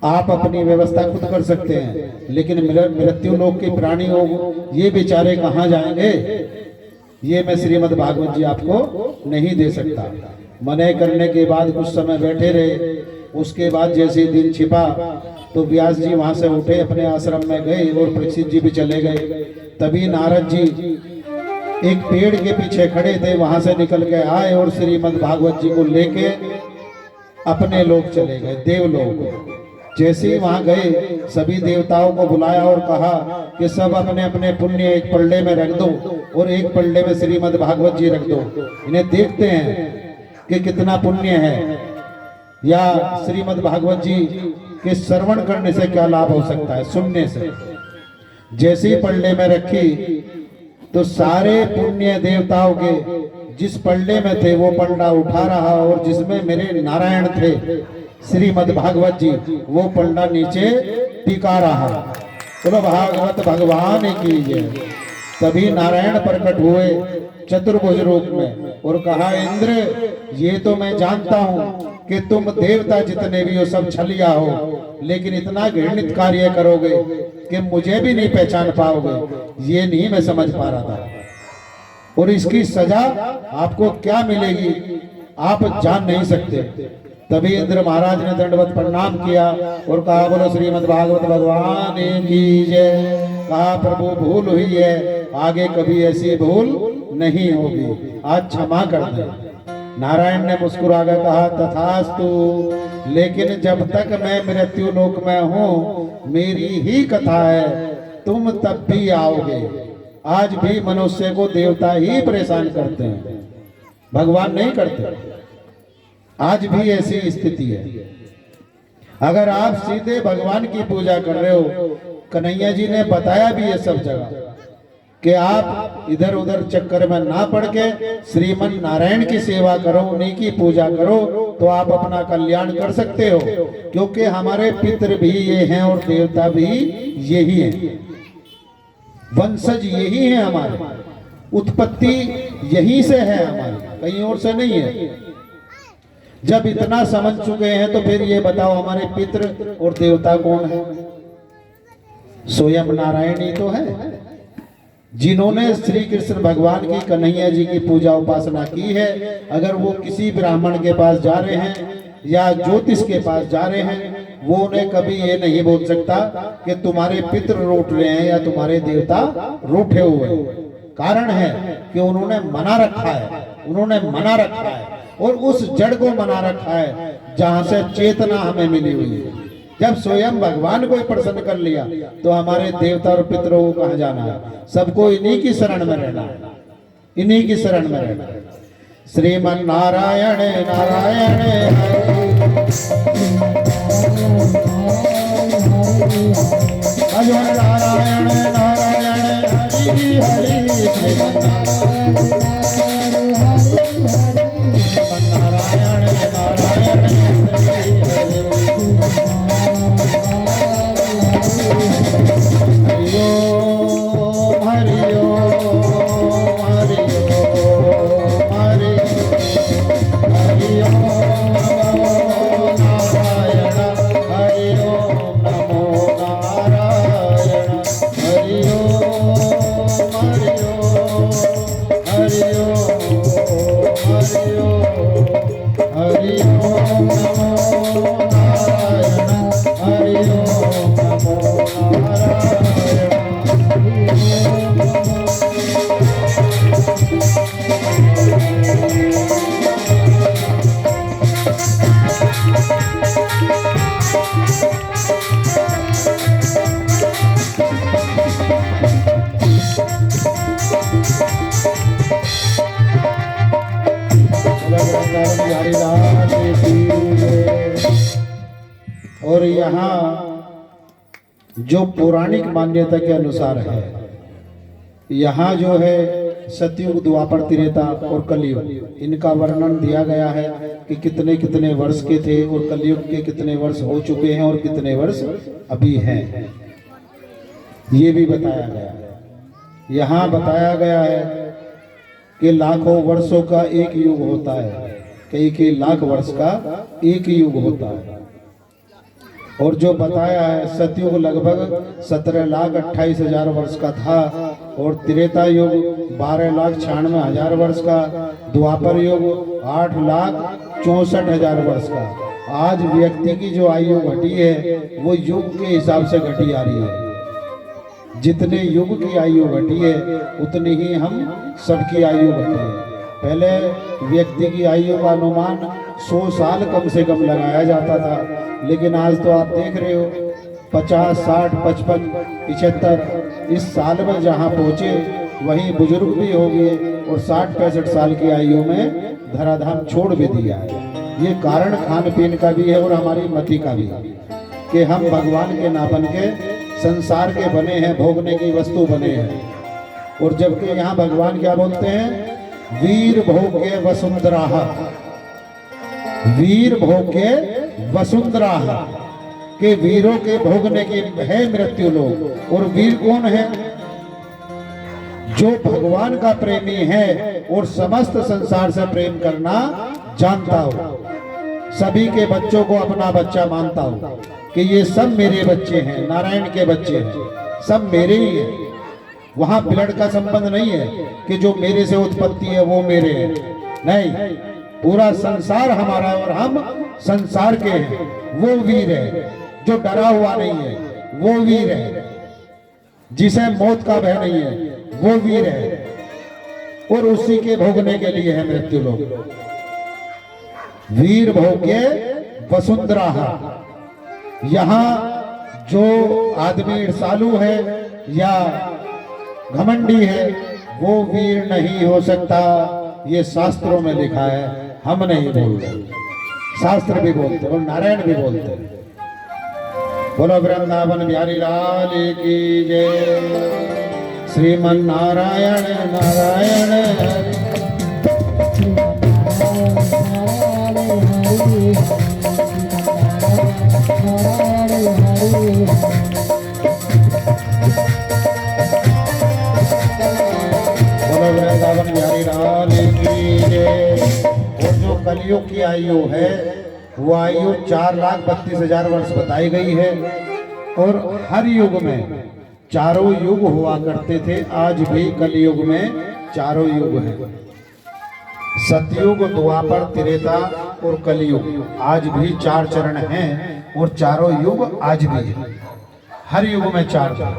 आप अपनी व्यवस्था खुद कर सकते हैं, लेकिन मृत्यु लोक के प्राणी लोग ये बेचारे कहाँ जाएंगे, ये मैं श्रीमद् भागवत जी आपको नहीं दे सकता। मना करने के बाद कुछ समय बैठे रहे। उसके बाद जैसे दिन छिपा तो व्यास जी वहां से उठे, अपने आश्रम में गए और परीक्षित जी भी चले गए। तभी नारद जी एक पेड़ के पीछे खड़े थे, वहां से निकल के आए और श्रीमद् भागवत जी को लेके अपने लोक चले गए, देवलोक। जैसे ही वहां गए सभी देवताओं को बुलाया और कहा कि सब अपने अपने पुण्य एक पल्ले में रख दो और एक पल्ले में श्रीमद् भागवत जी रख दो। इन्हें देखते हैं कि कितना पुण्य है या श्रीमद् भागवत जी के श्रवण करने से क्या लाभ हो सकता है, सुनने से। जैसे ही पल्ले में रखी तो सारे पुण्य देवताओं के जिस पल्ले में थे वो पल्ला उठा रहा और जिसमें मेरे नारायण थे श्रीमद् भागवत जी वो पल्ला नीचे टिका रहा। बोलो भागवत भगवान की जय। तभी नारायण प्रकट हुए चतुर्भुज रूप में और कहा इंद्र ये तो मैं जानता हूँ कि तुम देवता जितने भी हो सब छलिया हो, लेकिन इतना घृणित कार्य करोगे कि मुझे भी नहीं पहचान पाओगे, ये नहीं मैं समझ पा रहा था। और इसकी सजा आपको क्या मिलेगी आप जान नहीं सकते। तभी इंद्र महाराज ने दंडवत प्रणाम किया और कहा बोलो श्रीमद् भागवत भगवान की जय। कहा प्रभु भूल हुई है, आगे कभी ऐसी भूल नहीं होगी, आज क्षमा कर दे। नारायण ने मुस्कुरा कर कहा तथास्तु, लेकिन जब तक मैं मृत्यु लोक में हूँ मेरी ही कथा है, तुम तब भी आओगे। आज भी मनुष्य को देवता ही परेशान करते हैं, भगवान नहीं करते। आज भी ऐसी स्थिति है। अगर आप सीधे भगवान की पूजा कर रहे हो, कन्हैया जी ने बताया भी ये सब जगह कि आप इधर उधर चक्कर में ना पड़ के श्रीमन नारायण की सेवा करो, उन्हीं की पूजा करो तो आप अपना कल्याण कर सकते हो। क्योंकि हमारे पितृ भी ये हैं और देवता भी यही हैं, वंशज यही है, हमारे उत्पत्ति यहीं से है, हमारी कहीं और से नहीं है। जब इतना समझ चुके हैं तो फिर ये बताओ हमारे पितृ और देवता कौन है? स्वयं नारायण ही तो है, जिन्होंने श्री कृष्ण भगवान की कन्हैया जी की पूजा उपासना की है। अगर वो किसी ब्राह्मण के पास जा रहे हैं या ज्योतिष के पास जा रहे हैं, वो उन्हें कभी ये नहीं बोल सकता कि तुम्हारे पितृ रूठ रहे हैं या तुम्हारे देवता रूठे हुए हैं। कारण है कि उन्होंने मना रखा है, उन्होंने मना रखा है और उस जड़ को मना रखा है जहां से चेतना हमें मिली हुई है। जब स्वयं भगवान को प्रसन्न कर लिया तो हमारे देवता और पितरों को कहां जाना है? सबको इन्हीं की शरण में रहना है, इन्हीं की शरण में रहना है। श्रीमन नारायण नारायण हरि नारायण नारायण हरि हरि श्रीमन नारायण नारायण हरि यहाँ जो पौराणिक मान्यता के अनुसार है, यहाँ जो है सतयुग, द्वापर, त्रेता और कलयुग, इनका वर्णन दिया गया है कि कितने कितने वर्ष के थे और कलयुग के कितने वर्ष हो चुके हैं और कितने वर्ष अभी हैं, ये भी बताया गया है। यहाँ बताया गया है कि लाखों वर्षों का एक युग होता है, कई लाख वर्ष का एक युग होता है। और जो बताया है सतयुग लगभग 17,28,000 वर्ष का था और त्रेता युग 12,96,000 वर्ष का, द्वापर युग 8,64,000 वर्ष का। आज व्यक्ति की जो आयु घटी है वो युग के हिसाब से घटी आ रही है। जितने युग की आयु घटी है उतनी ही हम सबकी आयु घटी है। पहले व्यक्ति की आयु का अनुमान 100 साल कम से कम लगाया जाता था, लेकिन आज तो आप देख रहे हो 50, 60, 55, 75 इस साल में जहाँ पहुँचे वहीं बुजुर्ग भी हो गए और 60-65 साल की आयु में धराधाम छोड़ भी दिया है। ये कारण खान पीन का भी है और हमारी मति का भी, कि हम भगवान के ना बन के संसार के बने हैं, भोगने की वस्तु बने हैं। और जबकि यहाँ भगवान क्या बोलते हैं, वीर भोग्य वसुंधरा, वीर भोग्य वसुंधरा, के वीरों के भोगने की है मृत्यु लोग। और वीर कौन है? जो भगवान का प्रेमी है और समस्त संसार से प्रेम करना जानता हो, सभी के बच्चों को अपना बच्चा मानता हो कि ये सब मेरे बच्चे हैं, नारायण के बच्चे हैं, सब मेरे ही हैं। वहां ब्लड का संबंध नहीं है कि जो मेरे से उत्पत्ति है वो मेरे हैं, नहीं, पूरा संसार हमारा और हम संसार के हैं। वो वीर है जो डरा हुआ नहीं है, वो वीर है जिसे मौत का भय नहीं है, वो वीर है। और उसी के भोगने के लिए है मृत्यु लोग। वीर भोग्य वसुंधरा। यहाँ जो आदमी ईर्षालु है या घमंडी है वो वीर नहीं हो सकता, ये शास्त्रों में लिखा है, हम नहीं बोलते, शास्त्र भी बोलते और नारायण भी बोलते। बोलो वृंदावन बिहारी लाल की जय। श्रीमन नारायण नारायण वृंदावन बिहारी लाल की जय। और जो कलयुग की आयु है वो आयु 4,32,000 वर्ष बताई गई है। और हर युग में चारों युग हुआ करते थे, आज भी कलयुग में चारों युग हैं, सतयुग, द्वापर, त्रेता और कलयुग। आज भी 4 चरण हैं और चारों युग आज भी हैं, हर युग में 4 चरण।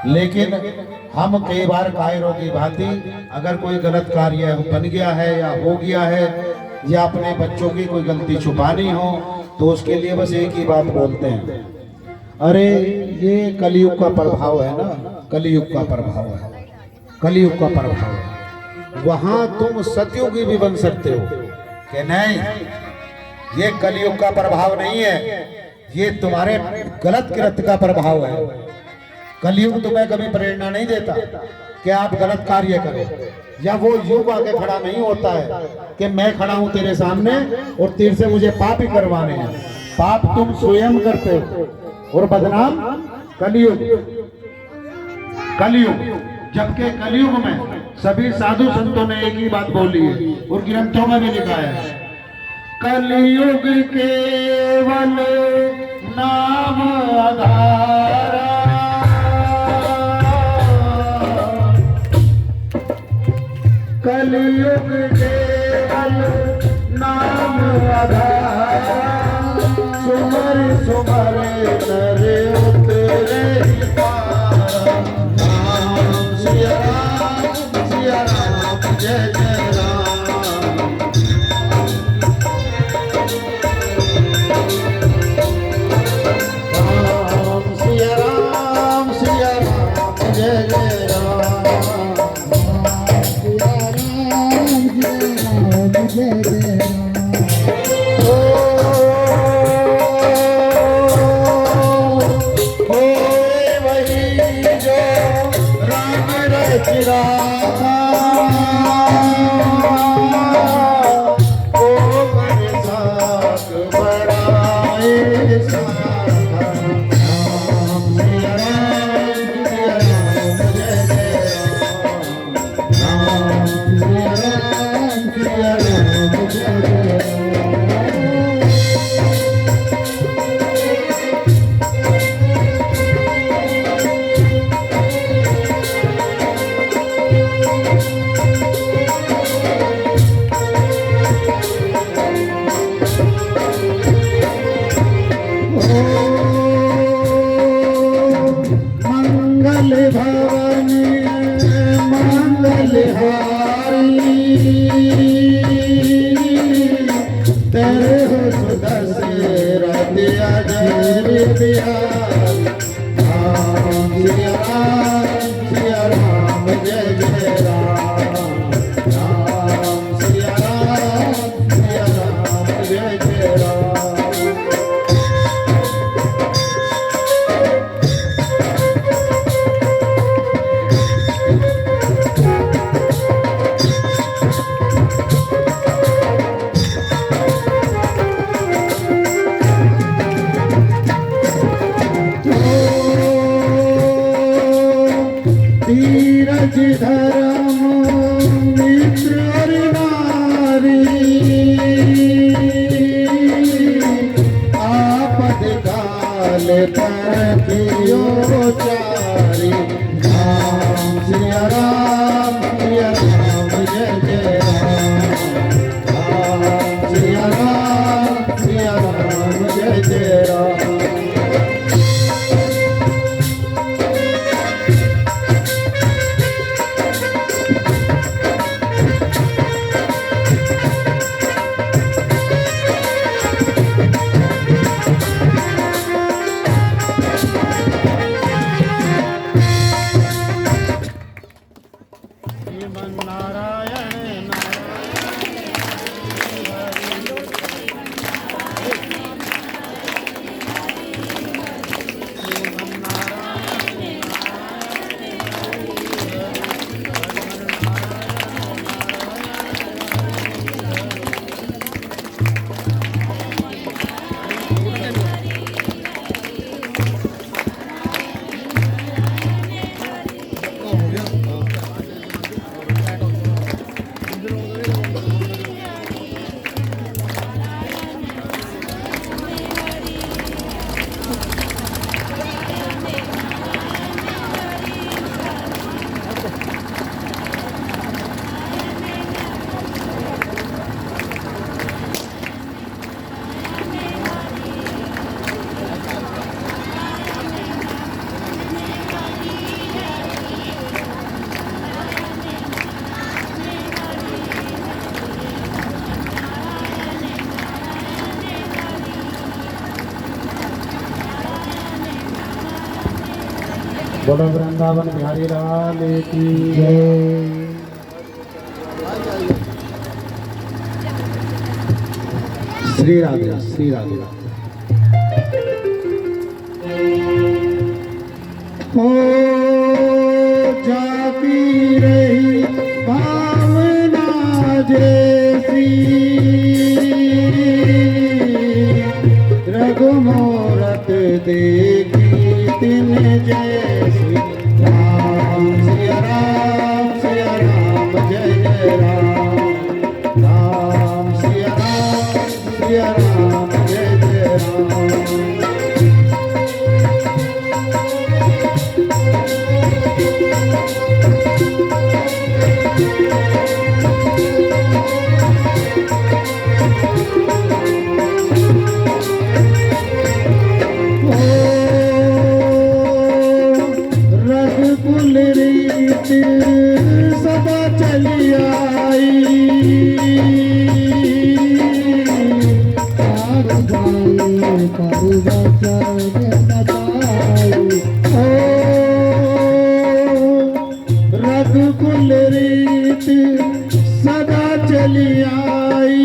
लेकिन हम कई बार कायरों की भांति अगर कोई गलत कार्य बन गया है या हो गया है या अपने बच्चों की कोई गलती छुपानी हो तो उसके लिए बस एक ही बात बोलते हैं, अरे ये कलयुग का प्रभाव है ना, कलयुग का प्रभाव है, कलयुग का प्रभाव है। वहां तुम सतयुगी भी बन सकते हो कि नहीं, ये कलयुग का प्रभाव नहीं है, ये तुम्हारे गलत कृत्य का प्रभाव है। कलयुग तुम्हें कभी प्रेरणा नहीं देता कि आप गलत कार्य करो, या वो युग आके खड़ा नहीं होता है कि मैं खड़ा हूं तेरे सामने और तेरे से मुझे पाप ही करवाने हैं। पाप तुम स्वयं करते हो और बदनाम कलयुग। कलयुग, जबकि कलयुग में सभी साधु संतों ने एक ही बात बोली है और ग्रंथों में भी लिखा है, कलयुग केवल नाम आधारा, कलयुग केवल नाम आधारा, सुमर सुमर नर उतरे पारा। राम सिया राम जय जय राम। राम सिया राम जय जय राम। राधा को कर साक बराए साधा। राम सिया राम जय जय राम। राम सिया राम जय जय राम। मंगल भवन मंगलहारी तेरे हो सुदशरथ अजर बिहारी। राम सिया राम जय जय राम। राम सिया राम जय जय राम। धीरज धर्म मित्र और नारी आपद काल तरफियो चारी। राम सिया राम जय जय राम। राम सिया राम जय जय राम। बोलो वृंदावन बिहारी लाल की जय। श्री राधे श्री राधे। हो जाती रही भावना जैसी रघुमूरत देखी दिन जैसी। राम सिया राम जय जय राम। राम सिया राम जय जय राम। रघुकुल रीत सदा चली आई। रघुकुल रीत सदा चली आई।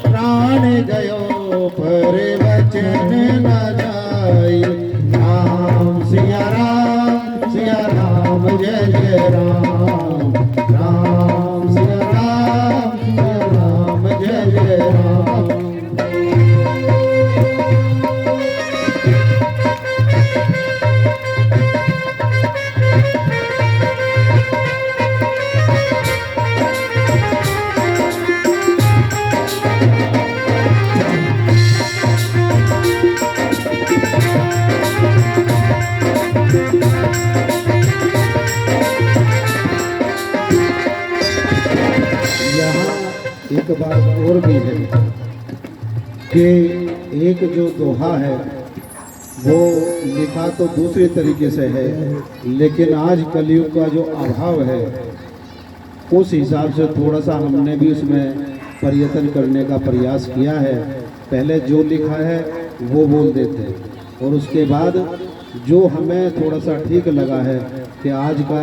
प्राण गयो पर वचन न जाई। राम सिया राम एक बात और भी है कि एक जो दोहा है वो लिखा तो दूसरे तरीके से है, लेकिन आज कलयुग का जो अभाव है उस हिसाब से थोड़ा सा हमने भी उसमें प्रयत्न करने का प्रयास किया है। पहले जो लिखा है वो बोल देते हैं और उसके बाद जो हमें थोड़ा सा ठीक लगा है कि आज का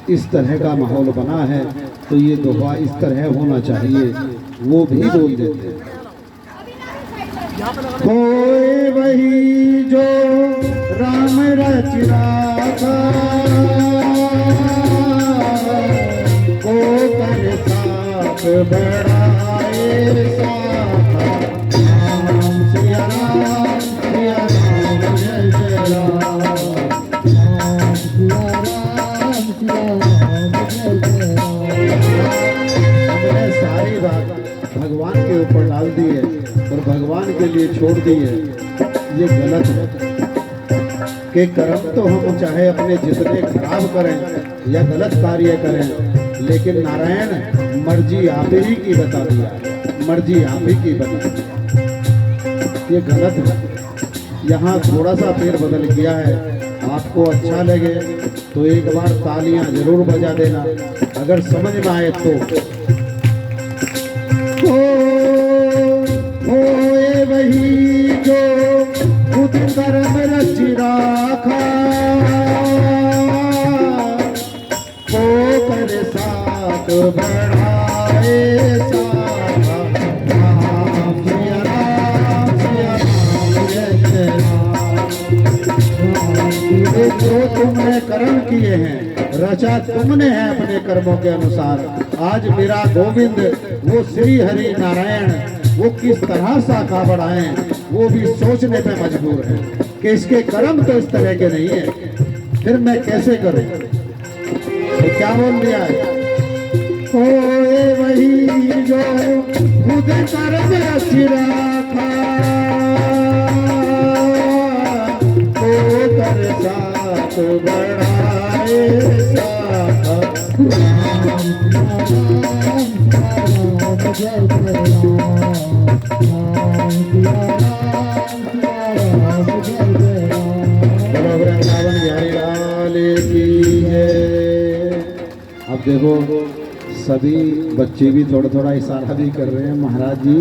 इस तरह का माहौल बना है तो ये दोहा इस तरह होना चाहिए, वो भी बोल देते हैं। कोई वही जो राम रच राखा, को कर साथ बढ़ाए साखा। राम सिया राम सिया राम जय जय राम। राम सिया राम सिया राम जय जय राम। हमने सारी बात भगवान के ऊपर डाल दी है और भगवान के लिए छोड़ दी है, ये गलत है। कि कर्म तो हम चाहे अपने जितने खराब करें या गलत कार्य करें, लेकिन नारायण मर्जी आप ही की बता दिया, मर्जी आप ही की बता दिया, ये गलत है। यहाँ थोड़ा सा फेर बदल किया है, आपको अच्छा लगे तो एक बार तालियां जरूर बजा देना, अगर समझ में आए तो। होए वही जो खुद कर्म रच राखा, को कर साथ बढ़ाए साखा। राम सिया राम सिया राम जय जय राम। ये जो तुमने कर्म किए हैं, रचा तुमने है अपने कर्मों के अनुसार। आज मेरा गोविंद वो श्री हरि नारायण वो किस तरह साखा बढ़ाएं, वो भी सोचने पे मजबूर है कि इसके कर्म तो इस तरह के नहीं है, फिर मैं कैसे करूं। तो क्या बोल दिया है, होए वही जो खुद कर्म रच राखा, को कर साथ बढ़ाए साखा। राम सिया राम जय जय राम। राम सिया राम जय जय राम। बोलो वृंदावन बिहारी लाल की जय। अब देखो सभी बच्चे भी थोड़ा थोड़ा इशारा भी कर रहे हैं, महाराज जी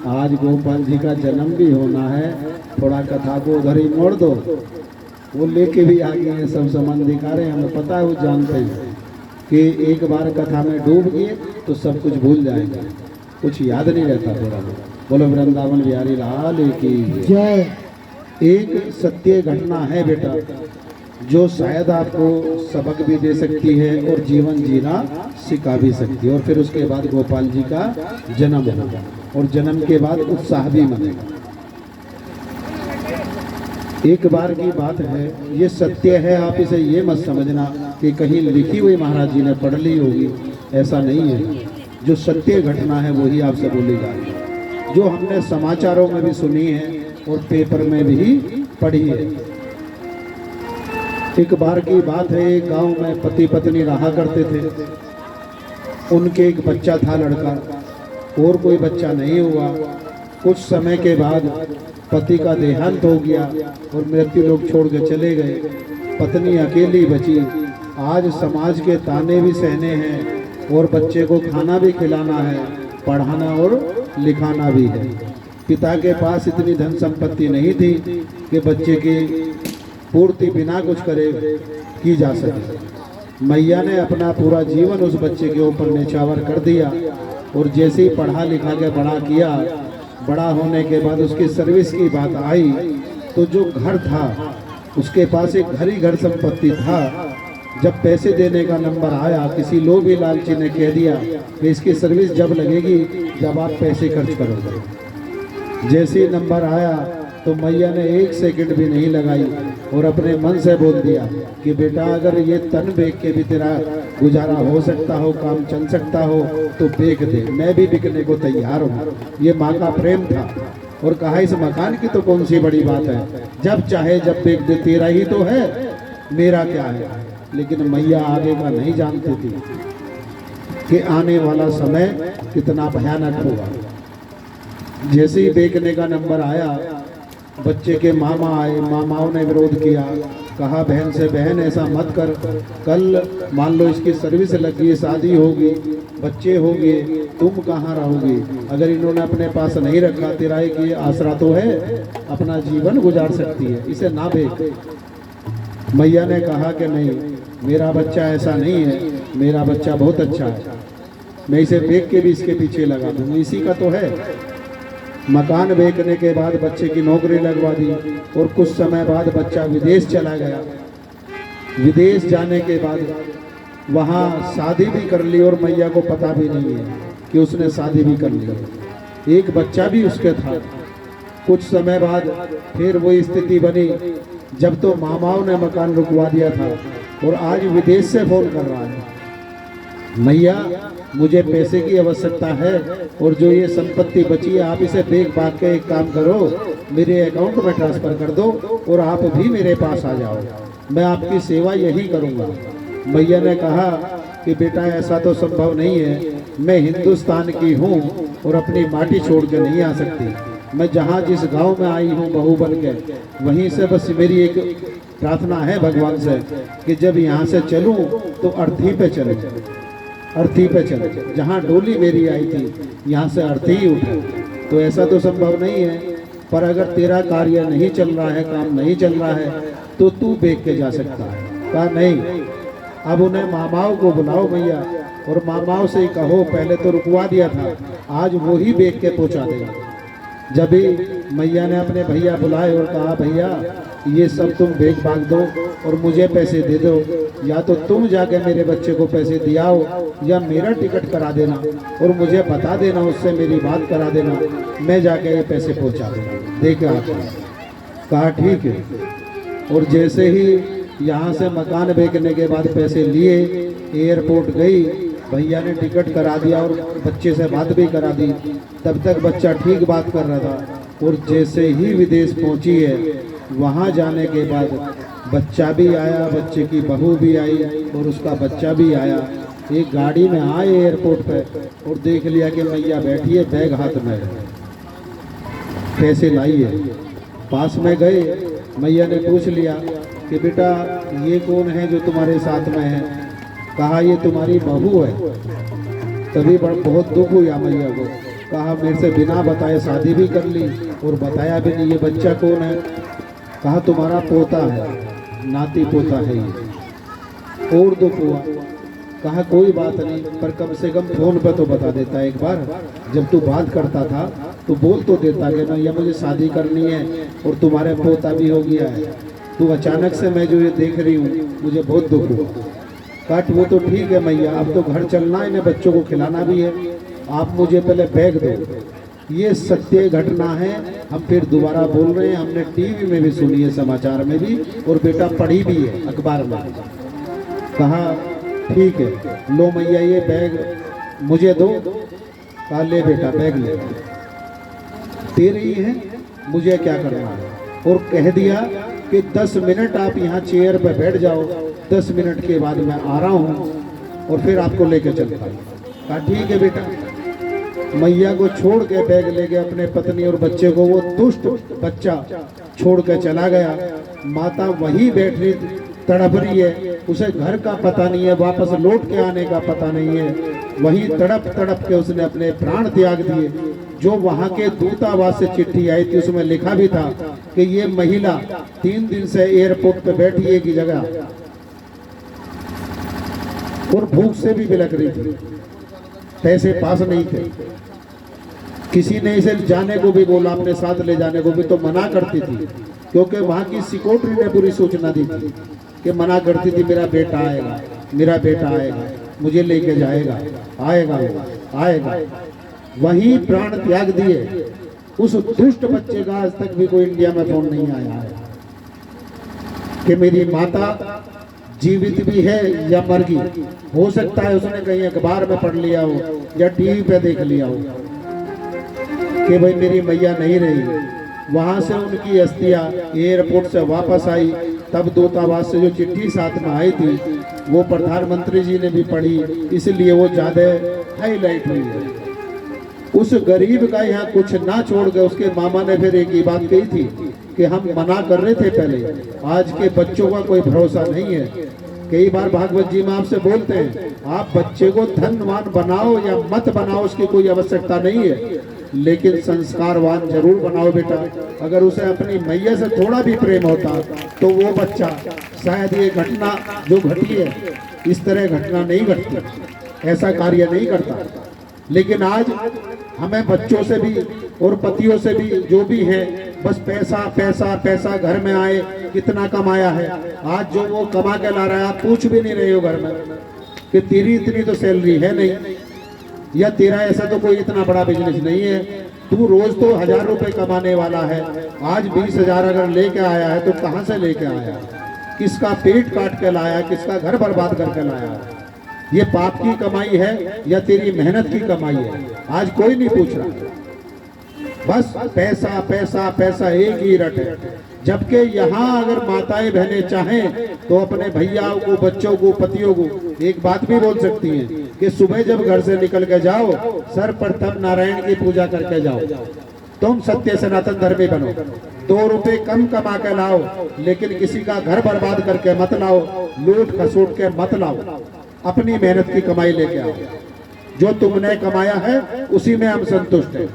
आज गोपाल जी का जन्म भी होना है, थोड़ा कथा को उधर ही मोड़ दो। वो लेके भी आ गए हैं, सब सामान दिखा रहे हैं, हमें पता है, वो जानते हैं कि एक बार कथा में डूब गए तो सब कुछ भूल जाएंगे, कुछ याद नहीं रहता पूरा। बोलो वृंदावन बिहारी लाल की जय। एक सत्य घटना है बेटा, जो शायद आपको सबक भी दे सकती है और जीवन जीना सिखा भी सकती है। और फिर उसके बाद गोपाल जी का जन्म होगा और जन्म के बाद उत्साह भी मनेगा। एक बार की बात है, ये सत्य है, आप इसे ये मत समझना कि कहीं लिखी हुई महाराज जी ने पढ़ ली होगी, ऐसा नहीं है। जो सत्य घटना है वही आपसे बोली जा रही है, जो हमने समाचारों में भी सुनी है और पेपर में भी पढ़ी है। एक बार की बात है, एक गांव में पति पत्नी रहा करते थे। उनके एक बच्चा था लड़का, और कोई बच्चा नहीं हुआ। कुछ समय के बाद पति का देहांत हो गया और मृत्यु लोग छोड़ के चले गए। पत्नी अकेली बची। आज समाज के ताने भी सहने हैं और बच्चे को खाना भी खिलाना है, पढ़ाना और लिखाना भी है। पिता के पास इतनी धन संपत्ति नहीं थी कि बच्चे की पूर्ति बिना कुछ करे की जा सके। मैया ने अपना पूरा जीवन उस बच्चे के ऊपर न्यौछावर कर दिया और जैसे ही पढ़ा लिखा के बड़ा किया, बड़ा होने के बाद उसकी सर्विस की बात आई तो जो घर था उसके पास एक घर संपत्ति था। जब पैसे देने का नंबर आया, किसी लोभी लालची ने कह दिया कि इसकी सर्विस जब लगेगी जब आप पैसे खर्च करोगे। जैसे ही नंबर आया तो मैया ने एक सेकंड भी नहीं लगाई और अपने मन से बोल दिया कि बेटा अगर ये तन बेच के भी तेरा गुजारा हो सकता हो, काम चल सकता हो तो बेच दे, मैं भी बिकने को तैयार हूँ। ये माँ का प्रेम था। और कहा इस मकान की तो कौन सी बड़ी बात है, जब चाहे जब बेच दे, तेरा ही तो है, मेरा क्या है। लेकिन मैया आगे का नहीं जानती थी। कि आने वाला समय कितना भयानक होगा। जैसे ही बेचने का नंबर आया, बच्चे के मामा आए, मामाओं ने विरोध किया, कहा बहन से बहन ऐसा मत कर, कल मान लो इसकी सर्विस लगी, शादी होगी, बच्चे होंगे, तुम कहाँ रहोगे? अगर इन्होंने अपने पास नहीं रखा, तेरा एक ये आसरा तो है, अपना जीवन गुजार सकती है, इसे ना बेच। मैया ने कहा कि नहीं, मेरा बच्चा ऐसा नहीं है, मेरा बच्चा बहुत अच्छा है, मैं इसे बेच के भी इसके पीछे लगा दूँ, इसी का तो है। मकान बेचने के बाद बच्चे की नौकरी लगवा दी और कुछ समय बाद बच्चा विदेश चला गया। विदेश जाने के बाद वहाँ शादी भी कर ली और मैया को पता भी नहीं है कि उसने शादी भी कर ली। एक बच्चा भी उसके था। कुछ समय बाद फिर वही स्थिति बनी जब तो मामाओं ने मकान रुकवा दिया था और आज विदेश से फोन कर रहा है, मैया मुझे पैसे की आवश्यकता है और जो ये संपत्ति बची है आप इसे बेच बाग के एक काम करो, मेरे अकाउंट में ट्रांसफर कर दो और आप भी मेरे पास आ जाओ, मैं आपकी सेवा यही करूँगा। मैया ने कहा कि बेटा ऐसा तो संभव नहीं है, मैं हिंदुस्तान की हूँ और अपनी माटी छोड़ के नहीं आ सकती। मैं जहाँ जिस गांव में आई हूँ बहू बन के, वहीं से बस मेरी एक प्रार्थना है भगवान से कि जब यहाँ से चलूँ तो अर्थी पे चले, अर्थी पे चले, जहाँ डोली मेरी आई थी यहाँ से अर्थी ही उठे। तो ऐसा तो संभव नहीं है, पर अगर तेरा कार्य नहीं चल रहा है, काम नहीं चल रहा है, तो तू बेच के जा सकता है। कहा नहीं, अब उन्हें मामाओं को बुलाओ भैया और मामाओं से ही कहो, पहले तो रुकवा दिया था, आज वो ही बेच के पहुँचा देगा। जब भी मैया ने अपने भैया बुलाए और कहा भैया ये सब तुम बेच भाग दो और मुझे पैसे दे दो, या तो तुम जाके मेरे बच्चे को पैसे दियाओ या मेरा टिकट करा देना और मुझे बता देना, उससे मेरी बात करा देना, मैं जाके ये पैसे पहुंचा दूँगा, देखे आपको। कहा ठीक है। और जैसे ही यहाँ से मकान बेचने के बाद पैसे लिए, एयरपोर्ट गई, भैया ने टिकट करा दिया और बच्चे से बात भी करा दी। तब तक बच्चा ठीक बात कर रहा था और जैसे ही विदेश पहुंची है, वहां जाने के बाद बच्चा भी आया, बच्चे की बहू भी आई और उसका बच्चा भी आया। एक गाड़ी में आए एयरपोर्ट पे और देख लिया कि मैया बैठी है, बैग हाथ में है, पैसे लाई है। पास में गए, मैया ने पूछ लिया कि बेटा ये कौन है जो तुम्हारे साथ में है? कहा ये तुम्हारी बहू है। तभी बहुत दुख हुआ मैया को। कहा मेरे से बिना बताए शादी भी कर ली और बताया भी नहीं, ये बच्चा कौन है? कहा तुम्हारा पोता है, नाती पोता है ये। और दुख हुआ। कहा कोई बात नहीं, पर कम से कम फोन पे तो बता देता एक बार, जब तू बात करता था तो बोल तो देता कि भैया मुझे शादी करनी है और तुम्हारे पोता भी हो गया है। तू अचानक से मैं जो ये देख रही हूँ मुझे बहुत दुख हुआ। कट वो तो ठीक है मैया, अब तो घर चलना है, इन्हें बच्चों को खिलाना भी है, आप मुझे पहले बैग दो। ये सत्य घटना है, हम फिर दोबारा बोल रहे हैं, हमने टीवी में भी सुनी है, समाचार में भी, और बेटा पढ़ी भी है अखबार में। कहा ठीक है, लो मैया ये बैग मुझे दो। कहा ले बेटा बैग ले, तेरे ही है, मुझे क्या करना है। और कह दिया कि 10 मिनट आप यहाँ चेयर पर बैठ जाओ, 10 मिनट के बाद मैं आ रहा हूँ और फिर आपको लेके चलता हूँ। कहा ठीक है बेटा। मैया को छोड़ के बैग ले गया, अपने पत्नी और बच्चे को वो दुष्ट बच्चा छोड़ के चला गया। माता वही बैठ रही तड़प रही है, उसे घर का पता नहीं है, वापस लौट के आने का पता नहीं है। वही तड़प तड़प के उसने अपने प्राण त्याग दिए। जो वहाँ के दूतावास से चिट्ठी आई थी उसमें लिखा भी था कि ये महिला 3 दिन से एयरपोर्ट पे बैठी एक ही जगह और भूख से भी बिलख रही थी, पैसे पास नहीं थे। किसी ने इसे जाने को भी बोला, अपने साथ ले जाने को भी, तो मना करती थी, क्योंकि वहाँ की सिक्योरिटी ने पूरी सूचना दी थी कि मना करती थी मेरा बेटा आएगा, मेरा बेटा आएगा, मुझे लेके जाएगा, आएगा आएगा। वही प्राण त्याग दिए। उस दुष्ट बच्चे का आज तक भी कोई इंडिया में फोन नहीं आया है कि मेरी माता जीवित भी है या मर गई। हो सकता है उसने कहीं अखबार में पढ़ लिया हो या टीवी पे देख लिया हो कि भाई मेरी मैया नहीं रही, वहाँ से उनकी अस्थियाँ एयरपोर्ट से वापस आई, तब दूतावास से जो चिट्ठी साथ में आई थी वो प्रधानमंत्री जी ने भी पढ़ी, इसलिए वो ज़्यादा हाईलाइट हुई है। उस गरीब का यहाँ कुछ ना छोड़ के उसके मामा ने फिर एक ही बात कही थी कि हम मना कर रहे थे पहले, आज के बच्चों का कोई भरोसा नहीं है। कई बार भागवत जी में आपसे बोलते हैं आप बच्चे को धनवान बनाओ या मत बनाओ उसकी कोई आवश्यकता नहीं है, लेकिन संस्कारवान जरूर बनाओ बेटा। अगर उसे अपनी मैया से थोड़ा भी प्रेम होता तो वो बच्चा शायद ये घटना जो घटी है इस तरह घटना नहीं घटती, ऐसा कार्य नहीं करता। लेकिन आज हमें बच्चों से भी और पतियों से भी जो भी है बस पैसा पैसा पैसा, घर में आए कितना कमाया है, आज जो वो कमा के ला रहा है आप पूछ भी नहीं रहे हो घर में कि तेरी इतनी तो सैलरी है नहीं, या तेरा ऐसा तो कोई इतना बड़ा बिजनेस नहीं है, तू रोज तो 1000 रुपए कमाने वाला है, आज 20,000 अगर लेके आया है तो कहाँ से लेके आया, किसका पेट काट के लाया, किसका घर बर्बाद करके लाया, ये पाप की कमाई है या तेरी मेहनत की कमाई है, आज कोई नहीं पूछ रहा। बस पैसा पैसा पैसा एक ही रट है। जबकि यहाँ अगर माताएं बहनें चाहें तो अपने भैयाओं को, बच्चों को, पतियों को एक बात भी बोल सकती हैं कि सुबह जब घर से निकल के जाओ सर्वप्रथम नारायण की पूजा करके जाओ, तुम सत्य सनातन धर्मी बनो, 2 रुपए कम कमा के लाओ लेकिन किसी का घर बर्बाद करके मत लाओ, लूट खसूट के मत लाओ, अपनी मेहनत की कमाई लेके आओ। जो तुमने कमाया है उसी में हम संतुष्ट हैं।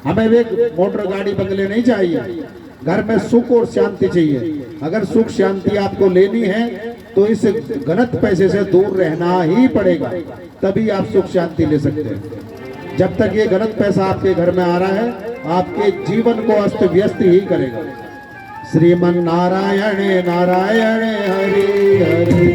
हमें एक मोटर गाड़ी बंगले नहीं चाहिए, घर में सुख और शांति चाहिए। अगर सुख शांति आपको लेनी है तो इस गलत पैसे से दूर रहना ही पड़ेगा, तभी आप सुख शांति ले सकते हैं। जब तक ये गलत पैसा आपके घर में आ रहा है आपके जीवन को अस्त व्यस्त ही करेगा। श्रीमन नारायण नारायण हरि हरि,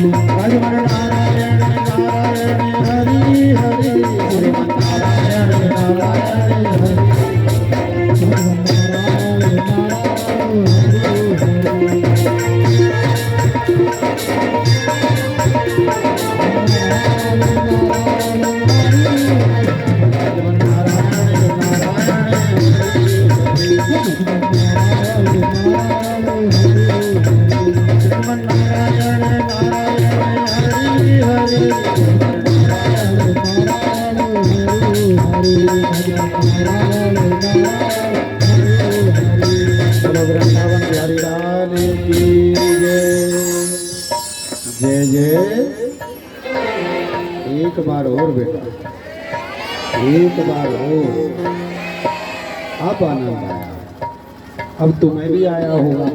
श्रीमन नारायण नारायण हरि हरि, श्रीमन नारायण नारायण हरि, श्रीमन नारायण वृंदावन बिहारी लाल की जय जय। एक बार और बेटा, एक बार और, अब आनंद आया, अब तुम्हें भी आया होगा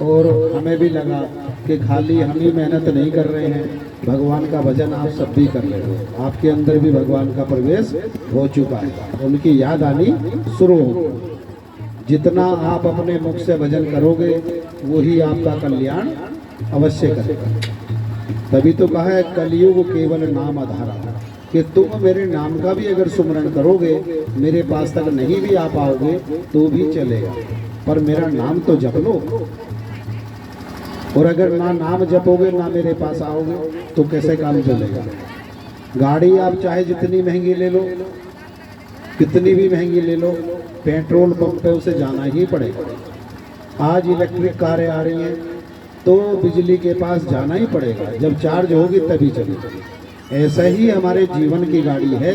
और हमें भी लगा कि खाली हम ही मेहनत नहीं कर रहे हैं, भगवान का भजन आप सब भी कर रहे हो, आपके अंदर भी भगवान का प्रवेश हो चुका है, उनकी याद आनी शुरू हो। जितना आप अपने मुख से भजन करोगे वही आपका कल्याण अवश्य करेगा। तभी तो कहा है कलयुग केवल नाम आधारा, कि तुम मेरे नाम का भी अगर सुमरण करोगे मेरे पास तक नहीं भी आ पाओगे तो भी चलेगा, पर मेरा नाम तो जप लो। और अगर ना नाम जपोगे ना मेरे पास आओगे तो कैसे काम चलेगा। गाड़ी आप चाहे जितनी महंगी ले लो, कितनी भी महंगी ले लो, पेट्रोल पंप पे उसे जाना ही पड़ेगा। आज इलेक्ट्रिक कारें आ रही हैं तो बिजली के पास जाना ही पड़ेगा, जब चार्ज होगी तभी चलेगी। ऐसा ही हमारे जीवन की गाड़ी है,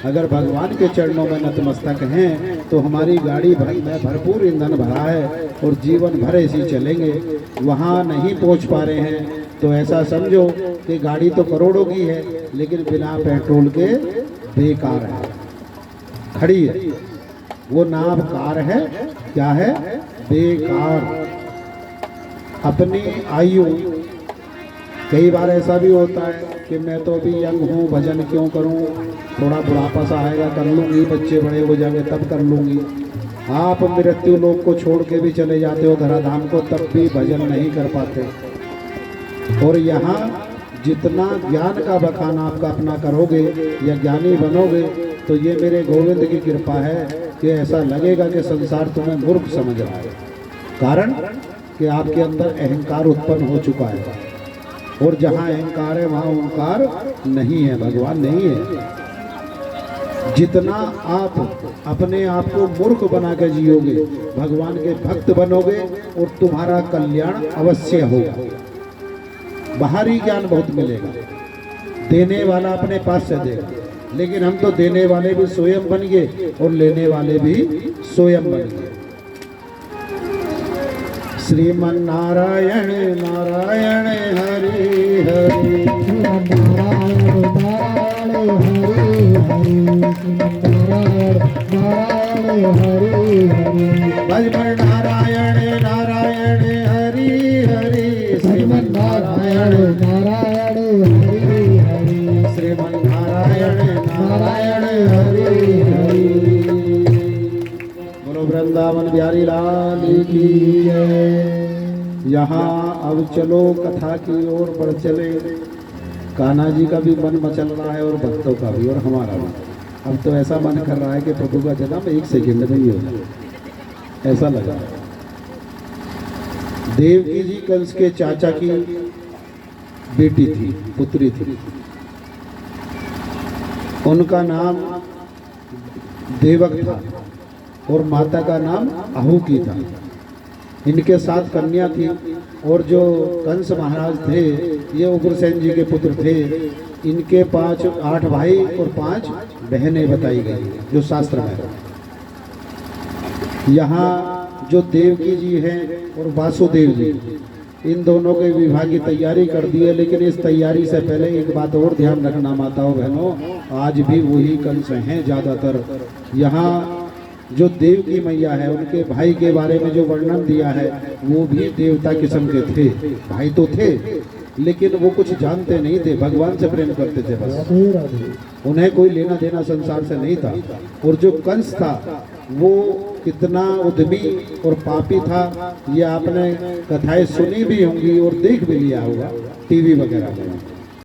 अगर भगवान के चरणों में नतमस्तक हैं तो हमारी गाड़ी में भरपूर ईंधन भरा है और जीवन भर ऐसी चलेंगे। वहाँ नहीं पहुँच पा रहे हैं तो ऐसा समझो कि गाड़ी तो करोड़ों की है लेकिन बिना पेट्रोल के बेकार है, खड़ी है, वो नाम कार है, क्या है, बेकार। अपनी आयु, कई बार ऐसा भी होता है कि मैं तो अभी यंग हूँ, भजन क्यों करूँ, थोड़ा बुढ़ापा सा आएगा कर लूँगी, बच्चे बड़े हो जाएंगे तब कर लूँगी। आप मृत्यु लोक को छोड़ के भी चले जाते हो धराधाम को, तब भी भजन नहीं कर पाते। और यहाँ जितना ज्ञान का बखान आपका अपना करोगे या ज्ञानी बनोगे तो ये मेरे गोविंद की कृपा है कि ऐसा लगेगा कि संसार तुम्हें मूर्ख समझ रहा है, कारण कि आपके अंदर अहंकार उत्पन्न हो चुका है। और जहाँ अहंकार है वहाँ ओंकार नहीं है, भगवान नहीं है। जितना आप अपने आप को मूर्ख बना के जियोगे, भगवान के भक्त बनोगे और तुम्हारा कल्याण अवश्य होगा। बाहरी ज्ञान बहुत मिलेगा, देने वाला अपने पास से देगा, लेकिन हम तो देने वाले भी स्वयं बन गए और लेने वाले भी स्वयं बन गए। श्रीमन नारायण नारायण हरि हरि, नारायण नारायण हरि हरि, नारायण नारायण हरि हरि, भजमन नारायण नारायण हरि हरि, श्रीमन नारायण नारायण हरि हरि, श्रीमन नारायण नारायण हरि हरि। बोलो वृंदावन बिहारी लाल की जय। यहाँ अब चलो कथा की ओर बढ़ चले। कान्हा जी का भी मन मचल रहा है और भक्तों का भी और हमारा भी। अब तो ऐसा मन कर रहा है कि प्रभु का जन्म एक सेकंड में ही हो जाए, ऐसा लगा। देवकी जी कंस के चाचा की बेटी थी, पुत्री थी। उनका नाम देवक था और माता का नाम अहुकी था। इनके 7 कन्या थी और जो कंस महाराज थे ये उग्रसेन जी के पुत्र थे। इनके 8 भाई और 5 बहनें बताई गई जो शास्त्र में है। यहाँ जो देवकी जी हैं और वासुदेव जी, इन दोनों के विवाह की तैयारी कर दी है। लेकिन इस तैयारी से पहले एक बात और ध्यान रखना माताओं बहनों, आज भी वही कंस हैं ज़्यादातर। यहाँ जो देव की मैया है उनके भाई के बारे में जो वर्णन दिया है वो भी देवता किस्म के थे। भाई तो थे लेकिन वो कुछ जानते नहीं थे, भगवान से प्रेम करते थे बस, राधे राधे। उन्हें कोई लेना देना संसार से नहीं था। और जो कंस था वो कितना उद्यमी और पापी था, ये आपने कथाएं सुनी भी होंगी और देख भी लिया होगा टीवी वगैरह में।